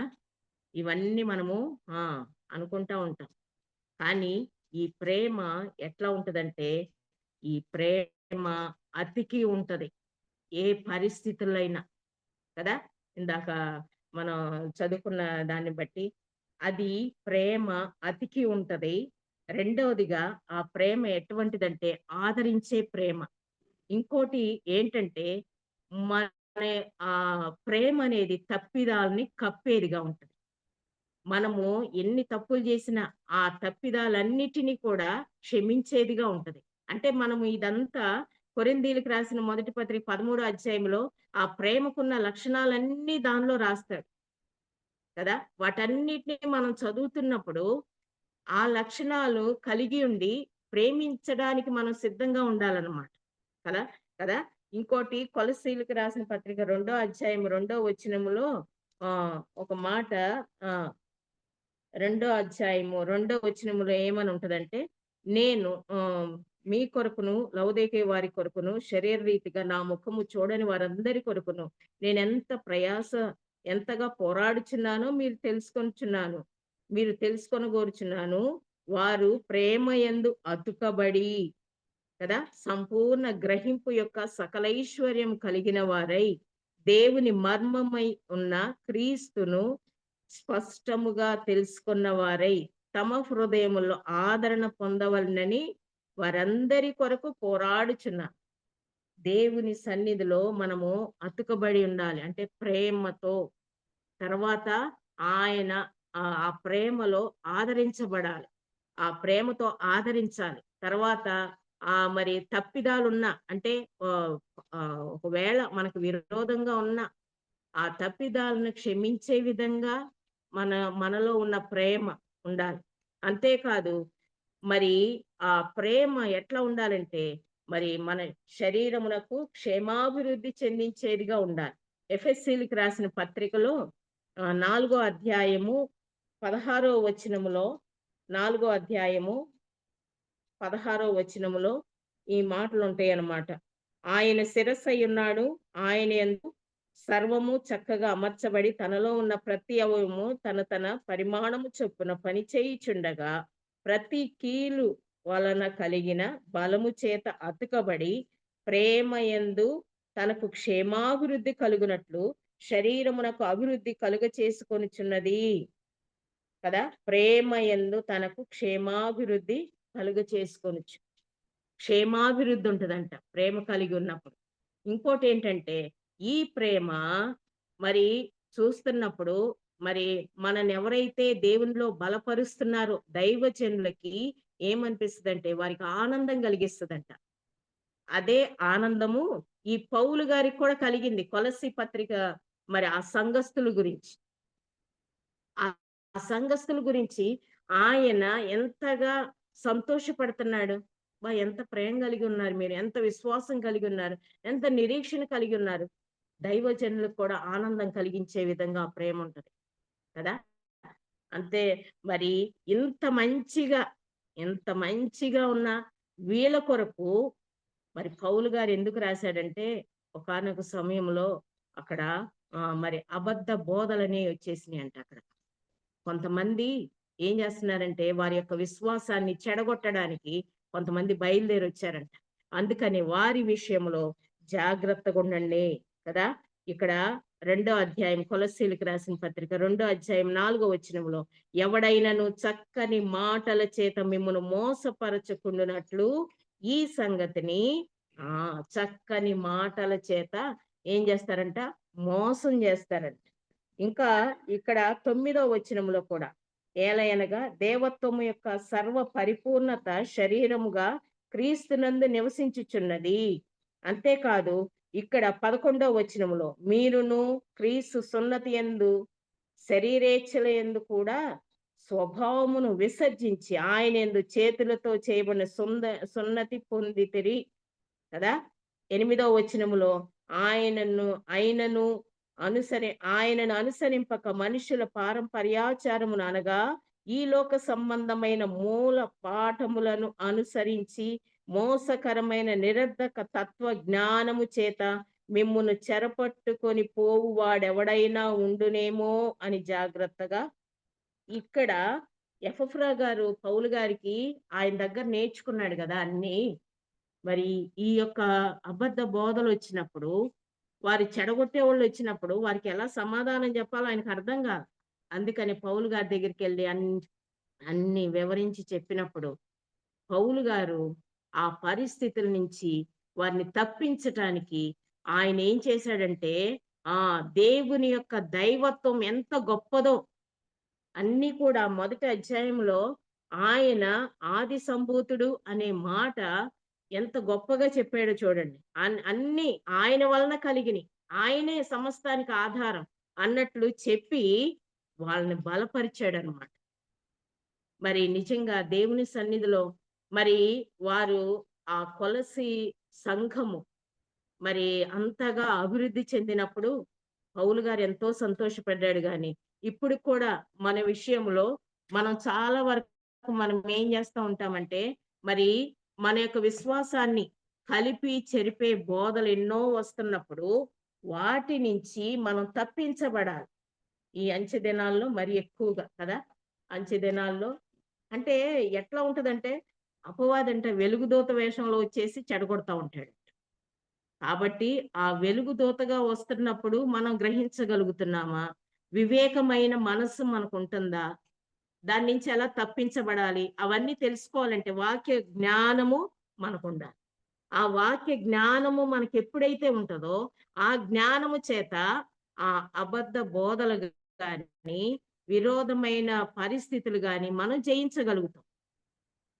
ఇవన్నీ మనము అనుకుంటా ఉంటాం. కానీ ఈ ప్రేమ ఎట్లా ఉంటదంటే, ఈ ప్రేమ అతికి ఉంటది ఏ పరిస్థితుల్లో అయినా కదా. ఇందాక మనం చదువుకున్న దాన్ని బట్టి అది ప్రేమ అతికి ఉంటది. రెండవదిగా ఆ ప్రేమ ఎటువంటిదంటే ఆదరించే ప్రేమ. ఇంకోటి ఏంటంటే మన ఆ ప్రేమ అనేది తప్పిదాల్ని కప్పేదిగా ఉంటది. మనము ఎన్ని తప్పులు చేసినా ఆ తప్పిదాలన్నిటినీ కూడా క్షమించేదిగా ఉంటది. అంటే మనము ఇదంతా కొరింథీయులకు రాసిన మొదటి పత్రిక 13వ అధ్యాయంలో ఆ ప్రేమకున్న లక్షణాలన్నీ దానిలో రాస్తాడు కదా. వాటన్నిటిని మనం చదువుతున్నప్పుడు ఆ లక్షణాలు కలిగి ఉండి ప్రేమించడానికి మనం సిద్ధంగా ఉండాలన్నమాట కదా. కదా. ఇంకోటి కొలస్సీలకు రాసిన పత్రిక 2వ అధ్యాయం 2వ వచనములో ఒక మాట 2వ అధ్యాయము 2వ వచనములో ఏమని ఉంటదంటే, నేను మీ కొరకును లవొదికయ వారి కొరకును శరీర రీతిగా నా ముఖము చూడని వారందరి కొరకును ఎంతగా పోరాడుచున్నానో మీరు తెలుసుకొనగోరుచున్నాను. వారు ప్రేమ యందు అతుకబడి కదా సంపూర్ణ గ్రహింపు యొక్క సకలైశ్వర్యం కలిగిన వారై దేవుని మర్మమై ఉన్న క్రీస్తును స్పష్టముగా తెలుసుకున్న వారై తమ హృదయములో ఆదరణ పొందవలనని వారందరి కొరకు పోరాడుచున్నారు. దేవుని సన్నిధిలో మనము అతుకబడి ఉండాలి అంటే ప్రేమతో. తర్వాత ఆయన ఆ ప్రేమలో ఆదరించబడాలి. ఆ ప్రేమతో ఆదరించాలి. తర్వాత మరి తప్పిదాలున్నా అంటే ఒకవేళ మనకు విరోధంగా ఉన్న ఆ తప్పిదాలను క్షమించే విధంగా మనలో ఉన్న ప్రేమ ఉండాలి. అంతేకాదు మరి ఆ ప్రేమ ఎట్లా ఉండాలంటే మరి మన శరీరమునకు క్షేమాభివృద్ధి చెందించేదిగా ఉండాలి. ఎఫెసీయులకు రాసిన పత్రికలో 4వ అధ్యాయము 16వ వచనములో 4వ అధ్యాయము 16వ వచనములో ఈ మాటలు ఉంటాయి అన్నమాట. ఆయన శిరస్సు అయి ఉన్నాడు, ఆయన యందు సర్వము చక్కగా అమర్చబడి తనలో ఉన్న ప్రతి అవయవము తన పరిమాణము చొప్పున పని చేయుచుండగా ప్రతి కీలు వలన కలిగిన బలము చేత అతుకబడి ప్రేమ యందు తనకు క్షేమాభివృద్ధి కలుగునట్లు శరీరమునకు అభివృద్ధి కలుగ చేసుకొనుచున్నది కదా. ప్రేమ యందు తనకు క్షేమాభివృద్ధి కలుగ చేసుకొనుచు. క్షేమాభివృద్ధి ఉంటదంట ప్రేమ కలిగి ఉన్నప్పుడు. ఇంకోటి ఏంటంటే ఈ ప్రేమ మరి చూస్తున్నప్పుడు మరి మనని ఎవరైతే దేవునిలో బలపరుస్తున్నారో దైవజనులకి ఏమనిపిస్తుందంటే వారికి ఆనందం కలిగిస్తుందంట. అదే ఆనందము ఈ పౌలు గారికి కూడా కలిగింది కొలస్సీ పత్రిక మరి ఆ సంఘస్థుల గురించి. ఆ సంఘస్థుల గురించి ఆయన ఎంతగా సంతోషపడుతున్నాడు. ఎంత ప్రేమ కలిగి ఉన్నారు మీరు, ఎంత విశ్వాసం కలిగి ఉన్నారు, ఎంత నిరీక్షణ కలిగి ఉన్నారు. దైవజనులకు కూడా ఆనందం కలిగించే విధంగా ఆ ప్రేమ ఉంటది కదా. అంతే మరి ఇంత మంచిగా ఉన్న వీళ్ళ కొరకు మరి పౌలు గారు ఎందుకు రాశాడంటే ఒకానొక సమయంలో అక్కడ మరి అబద్ధ బోధలనే వచ్చేసినాయి అంట. అక్కడ కొంతమంది ఏం చేస్తున్నారంటే వారి యొక్క విశ్వాసాన్ని చెడగొట్టడానికి కొంతమంది బయలుదేరి వచ్చారంట. అందుకని వారి విషయంలో జాగ్రత్తగా ఉండండి కదా. ఇక్కడ 2వ అధ్యాయం కొలస్సీలకు రాసిన పత్రిక 2వ అధ్యాయం 4వ వచనంలో ఎవడైనను చక్కని మాటల చేత మిమ్మును మోసపరచకుండునట్లు ఈ సంగతిని చక్కని మాటల చేత ఏం చేస్తారంట, మోసం చేస్తారంట. ఇంకా ఇక్కడ 9వ వచనంలో కూడా ఏలయనగా దేవత్వము యొక్క సర్వ పరిపూర్ణత శరీరముగా క్రీస్తునందు నివసించుచున్నది. అంతేకాదు ఇక్కడ 11వ వచనంలో మీరును క్రీస్తు సున్నతి యందు శరీరేచ్ఛల యందు కూడా స్వభావమును విసర్జించి ఆయన యందు చేతులతో చేయబడిన సున్నతి పొందితిరి కదా. 8వ వచనములో ఆయనను ఆయనను అనుసరింపక మనుషుల పారంపర్యాచారమును అనగా ఈ లోక సంబంధమైన మూల పాఠములను అనుసరించి మోసకరమైన నిరర్ధక తత్వ జ్ఞానము చేత మిమ్మును చెరపట్టుకొని పోవు వాడెవడైనా ఉండునేమో అని జాగ్రత్తగా. ఇక్కడ ఎఫఫ్రా గారు పౌలు గారికి ఆయన దగ్గర నేర్చుకున్నాడు కదా అన్ని. మరి ఈ యొక్క అబద్ధ బోధలు వచ్చినప్పుడు, వారి చెడగొట్టే వాళ్ళు వచ్చినప్పుడు వారికి ఎలా సమాధానం చెప్పాలో ఆయనకు అర్థం కాదు. అందుకని పౌలు గారి దగ్గరికి వెళ్ళి అన్ని వివరించి చెప్పినప్పుడు పౌలు గారు ఆ పరిస్థితుల నుంచి వారిని తప్పించటానికి ఆయన ఏం చేశాడంటే, దేవుని యొక్క దైవత్వం ఎంత గొప్పదో అన్నీ కూడా మొదటి అధ్యాయంలో ఆయన ఆది సంభూతుడు అనే మాట ఎంత గొప్పగా చెప్పాడో చూడండి. అన్ని ఆయన వలన కలిగినవి, ఆయనే సమస్తానికి ఆధారం అన్నట్లు చెప్పి వాళ్ళని బలపరిచాడనమాట. మరి నిజంగా దేవుని సన్నిధిలో మరి వారు ఆ కొలసి సంఘము మరి అంతగా అభివృద్ధి చెందినప్పుడు పౌలు గారు ఎంతో సంతోషపడ్డాడు. గాని ఇప్పుడు కూడా మన విషయంలో మనం చాలా వరకు మనం ఏం చేస్తూ ఉంటామంటే, మరి మన యొక్క విశ్వాసాన్ని కలిపి చెరిపే బోధలు ఎన్నో వస్తున్నప్పుడు వాటి నుంచి మనం తప్పించబడాలి. ఈ అంచె దినాల్లో మరి ఎక్కువగా కదా, అంచె దినాల్లో అంటే ఎట్లా ఉంటదంటే, అపవాదంటే వెలుగుదూత వేషంలో వచ్చేసి చెడగొడతా ఉంటాడు. కాబట్టి ఆ వెలుగు దూతగా వస్తున్నప్పుడు మనం గ్రహించగలుగుతున్నామా? వివేకమైన మనస్సు మనకుంటుందా? దాని నుంచి ఎలా తప్పించబడాలి? అవన్నీ తెలుసుకోవాలంటే వాక్య జ్ఞానము మనకుండాలి. ఆ వాక్య జ్ఞానము మనకెప్పుడైతే ఉంటదో, ఆ జ్ఞానము చేత ఆ అబద్ధ బోధలు గాని, విరోధమైన పరిస్థితులు గాని మనం జయించగలుగుతాం.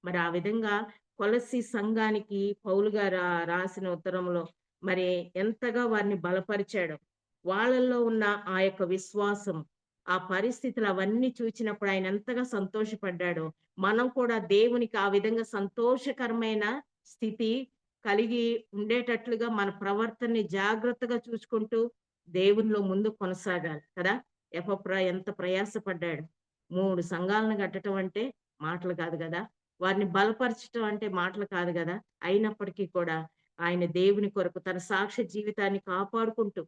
మరి ఆ విధంగా కొలస్సీ సంఘానికి పౌలు గారు రాసిన ఉత్తరంలో మరి ఎంతగా వారిని బలపరిచాడో, వాళ్ళల్లో ఉన్న ఆ యొక్క విశ్వాసం, ఆ పరిస్థితులు అవన్నీ చూచినప్పుడు ఆయన ఎంతగా సంతోషపడ్డాడో, మనం కూడా దేవునికి ఆ విధంగా సంతోషకరమైన స్థితి కలిగి ఉండేటట్లుగా మన ప్రవర్తనని జాగ్రత్తగా చూసుకుంటూ దేవునిలో ముందు కొనసాగాలి కదా. ఎపఫ్రా ఎంత ప్రయాసపడ్డాడు. 3 సంఘాలను కట్టడం అంటే మాటలు కాదు కదా. వారిని బలపరచటం అంటే మాటలు కాదు గదా. అయినప్పటికీ కూడా ఆయన దేవుని కొరకు తన సాక్ష్య జీవితాన్ని కాపాడుకుంటూ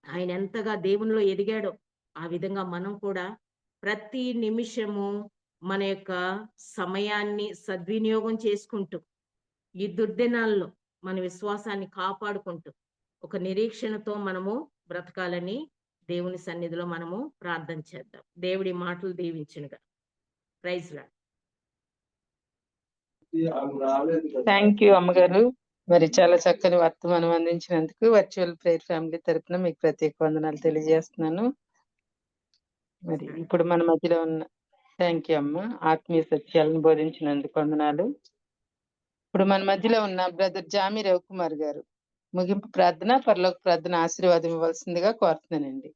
ఆయన ఎంతగా దేవునిలో ఎదిగాడో, ఆ విధంగా మనం కూడా ప్రతి నిమిషము మన యొక్క సమయాన్ని సద్వినియోగం చేసుకుంటూ, ఈ దుర్దినాల్లో మన విశ్వాసాన్ని కాపాడుకుంటూ, ఒక నిరీక్షణతో మనము బ్రతకాలని దేవుని సన్నిధిలో మనము ప్రార్థన చేద్దాం. దేవుడి మాటలు దీవించునుగా. Praise lord. థ్యాంక్ యూ అమ్మగారు. మరి చాలా చక్కని వర్తమానం అందించినందుకు వర్చువల్ ప్రేయర్ ఫ్యామిలీ తరపున మీకు ప్రత్యేక వందనాలు తెలియజేస్తున్నాను. మరి ఇప్పుడు మన మధ్యలో ఉన్న థ్యాంక్ యూ అమ్మ, ఆత్మీయ సత్యాలను బోధించినందుకు వందనాలు. ఇప్పుడు మన మధ్యలో ఉన్న బ్రదర్ జామి రవికుమార్ గారు ముగింపు ప్రార్థన, పరలోక ప్రార్థన ఆశీర్వాదం ఇవ్వాల్సిందిగా కోరుతున్నానండి.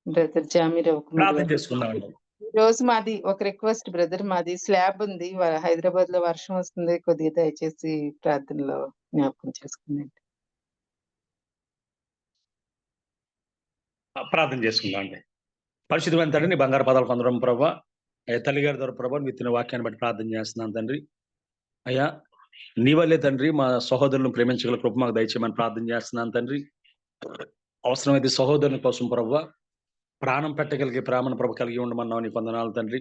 బ్రదర్ జామి రవికుమార్ గారు, ఈ రోజు మాది ఒక రిక్వెస్ట్ బ్రదర్, మాది స్లాబ్ ఉంది, హైదరాబాద్ లో వర్షం వస్తుంది, కొద్దిగా దయచేసి ప్రార్థనలో జ్ఞాపకం చేసుకుందండి. ప్రార్థన చేసుకుందాం అండి. పరిశుద్ధమైన తండ్రి, నీ బంగారు పదాలు పొందడం ప్రభా, అయ్యా తల్లి గారి ద్వారా ప్రభా విత్తిన వాక్యాన్ని బట్టి ప్రార్థన చేస్తున్నాను తండ్రి. అయ్యా నీ వల్లే తండ్రి మా సహోదరులను ప్రేమించగల కృప మాకు దయచేయమని ప్రార్థన చేస్తున్నాను తండ్రి. అవసరమైతే సహోదరుని కోసం ప్రభా ప్రాణం పెట్టగలిగే ప్రేమను ప్రభ కలిగి ఉండమన్నావు, నీ వందనాలు తండ్రి.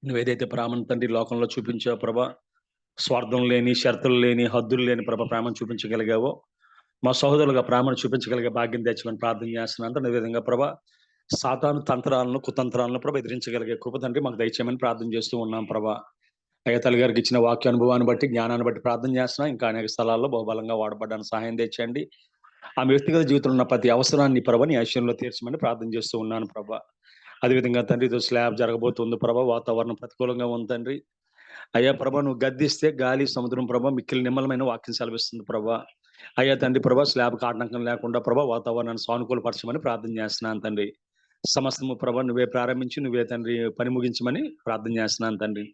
నువ్వేదైతే ప్రేమను తండ్రి లోకంలో చూపించావు ప్రభా, స్వార్థం లేని, షరతులు లేని, హద్దులు లేని ప్రభ ప్రేమను చూపించగలిగావో, మా సహోదరులుగా ప్రేమను చూపించగలిగే భాగ్యం తెచ్చమని ప్రార్థన చేస్తున్నాను. అదే విధంగా ప్రభా సాతాను తంత్రాలను, కుతంత్రాలను ప్రభ ఎదిరించగలిగే కృప తండ్రి మాకు దయచేయమని ప్రార్థన చేస్తూ ఉన్నాం ప్రభా. అయ్యా తల్లి గారికి ఇచ్చిన వాక్య అనుభవాన్ని బట్టి, జ్ఞానాన్ని బట్టి ప్రార్థన చేస్తున్నాం. ఇంకా అనేక స్థలాల్లో బహుబలంగా వాడబడ్డానికి సహాయం తెచ్చండి. ఆమె వ్యక్తిగత జీవితంలో ఉన్న ప్రతి అవసరాన్ని ప్రభ నీ ఆశయంలో తీర్చమని ప్రార్థన చేస్తూ ఉన్నాను ప్రభా. అదేవిధంగా తండ్రి ఇది స్లాబ్ జరగబోతుంది ప్రభా, వాతావరణం ప్రతికూలంగా ఉంది తండ్రి. అయ్యా ప్రభా నువ్వు గద్దిస్తే గాలి, సముద్రం ప్రభా మిక్కిలి నిమ్మలమైన వాక్యం సెలవిస్తుంది ప్రభా. అయ్యా తండ్రి ప్రభా స్లాబ్కి ఆటంకం లేకుండా ప్రభా వాతావరణాన్ని సానుకూలపరచమని ప్రార్థన చేస్తున్నాను తండ్రి. సమస్తము ప్రభా నువ్వే ప్రారంభించి నువ్వే తండ్రి పని ముగించమని ప్రార్థన చేస్తున్నాను తండ్రి.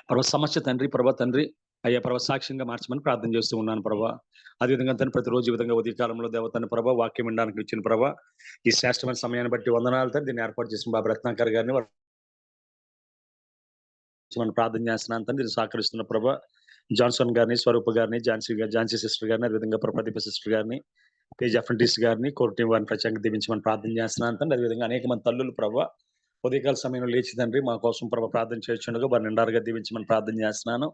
ప్రభా సమస్య తండ్రి, ప్రభా తండ్రి అయ్యా ప్రభా సాక్ష్యంగా మార్చమని ప్రార్థన చేస్తూ ఉన్నాను ప్రభా. అదేవిధంగా తండ్రి ప్రతిరోజు ఈ విధంగా ఉదయకాలంలో దేవతని ప్రభా వాక్యం వినడానికి ఇచ్చిన ప్రభా ఈ శ్రేష్టమైన సమయాన్ని బట్టి వందనాలు తండ్రి. దీన్ని ఏర్పాటు చేసిన బాబు రత్నాకర్ గారిని మనం ప్రార్థన చేస్తున్నాను తండ్రి. దీన్ని సహకరిస్తున్న ప్రభా జాన్సన్ గారిని, స్వరూప్ గారిని, ఝాన్సీ సిస్టర్ గారిని, అదేవిధంగా ప్రదీప సిస్టర్ గారిని, తేజ్ అఫ్రెంటిస్ గారిని, కోర్టు వారిని ప్రత్యేకంగా దీవించమని ప్రార్థన చేస్తున్నాను తండ్రి. అదేవిధంగా అనేక మంది తల్లులు ప్రభా ఉదయకాల సమయంలో లేచి తండ్రి మా కోసం ప్రభా ప్రార్థన చేస్తుండగా వారిని నిండారుగా దీవించమని ప్రార్థన చేస్తున్నాను.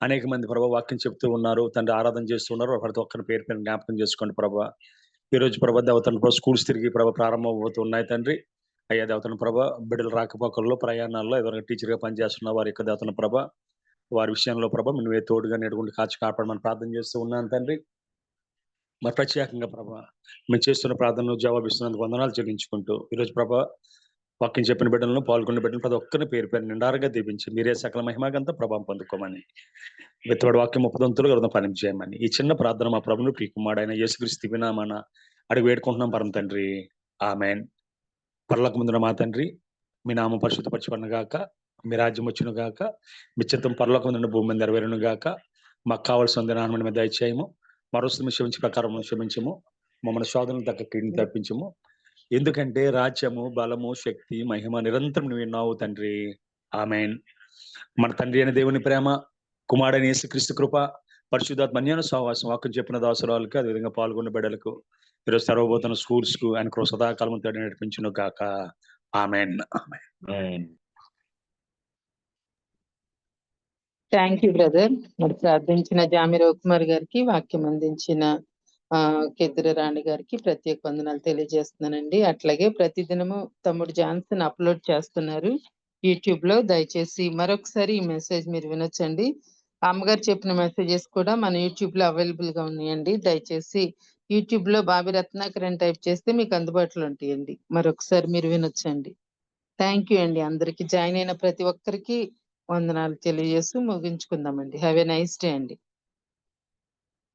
అనేక మంది ప్రభా వాక్యం చెప్తూ ఉన్నారు తండ్రి, ఆరాధన చేస్తున్నారు. ప్రతి ఒక్కరిని పేరు పేరు జ్ఞాపకం చేసుకోండి ప్రభా. ఈ రోజు ప్రభా దేవతను ప్రభా స్కూల్స్ తిరిగి ప్రభా ప్రారంభం అవుతున్నాయి తండ్రి. అయ్యా దేవతను ప్రభా బిడ్డల రాకపోకల్లో, ప్రయాణాల్లో ఎవరైనా టీచర్గా పనిచేస్తున్న వారి యొక్క దేవతను ప్రభా వారి విషయంలో ప్రభా నువ్వే తోడుగా నేడుకుంటూ కాచి కాపాడమని ప్రార్థన చేస్తూ ఉన్నాను తండ్రి. మరి ప్రత్యేకంగా ప్రభా మేము చేస్తున్న ప్రార్థనలు జవాబిస్తున్నందుకు వందనాలు చెల్లించుకుంటూ ఈరోజు ప్రభా వాక్యం చెప్పిన బిడ్డలను, పాల్గొన్న బిడ్డలను ప్రతి ఒక్కరిని పేరు పేరు నిండారుగా దీవించి మీరే సకల మహిమగంతా ప్రభావం పొందుకోమని, విత్తబడి వాక్యం 30 దంతులుగా పని చేయమని ఈ చిన్న ప్రార్థన మా ప్రభును ప్రియకుమారుడైన యేసుక్రీస్తు వినామన అడిగి వేడుకుంటున్నాం పరమ తండ్రి. ఆమేన్. పరలోక ముందున మా తండ్రి, మీ నామం పరిశుద్ధపరచబడును గాక, మీ రాజ్యం వచ్చును గాక, మీ చిత్తం పరలోక ముందున భూమి మీద నెరవేరును గాక. మాకు కావాల్సిన దినాన్ని మీద దయచేయము, మరోసారి క్షమించే ప్రకారం క్షమించము, మమ్మల్ని శోధనలు తగ్గ కీడుని తప్పించము. ఎందుకంటే రాజ్యము, బలము, శక్తి, మహిమ నిరంతరం నువ్వు విన్నావు తండ్రి. ఆమేన్. మన తండ్రి అయిన దేవుని ప్రేమ, కుమారుడైన యేసుక్రీస్తు కృప, పరిశుద్ధాత్మ అన్యోన్య సహవాసం వాక్యం చెప్పిన దాసురాలకు, అదేవిధంగా పాల్గొన్న బిడ్డలకు, ఈరోజు తెరవబోతున్న స్కూల్స్ కు ఆయన కృప సదాకాలం తోడు నడిపించును గాక. Amen. Amen. Thank you brother. మరి ప్రార్థించిన జామి రవికుమార్ గారికి, వాక్యం అందించిన కెద్దుర రాణి గారికి ప్రత్యేక వందనాలు తెలియజేస్తున్నానండి. అట్లాగే ప్రతిదినము తమ్ముడు జాన్సన్ అప్లోడ్ చేస్తున్నారు యూట్యూబ్ లో. దయచేసి మరొకసారి ఈ మెసేజ్ మీరు వినొచ్చండి. అమ్మగారు చెప్పిన మెసేజెస్ కూడా మన యూట్యూబ్ లో అవైలబుల్ గా ఉన్నాయండి. దయచేసి యూట్యూబ్ లో బాబి రత్నాకర్ అని టైప్ చేస్తే మీకు అందుబాటులో ఉంటాయండి. మరొకసారి మీరు వినొచ్చండి. థ్యాంక్ యూ అండి. అందరికి జాయిన్ అయిన ప్రతి ఒక్కరికి వందనాలు తెలియజేస్తూ ముగించుకుందామండి. హ్యావ్ ఎ నైస్ డే అండి.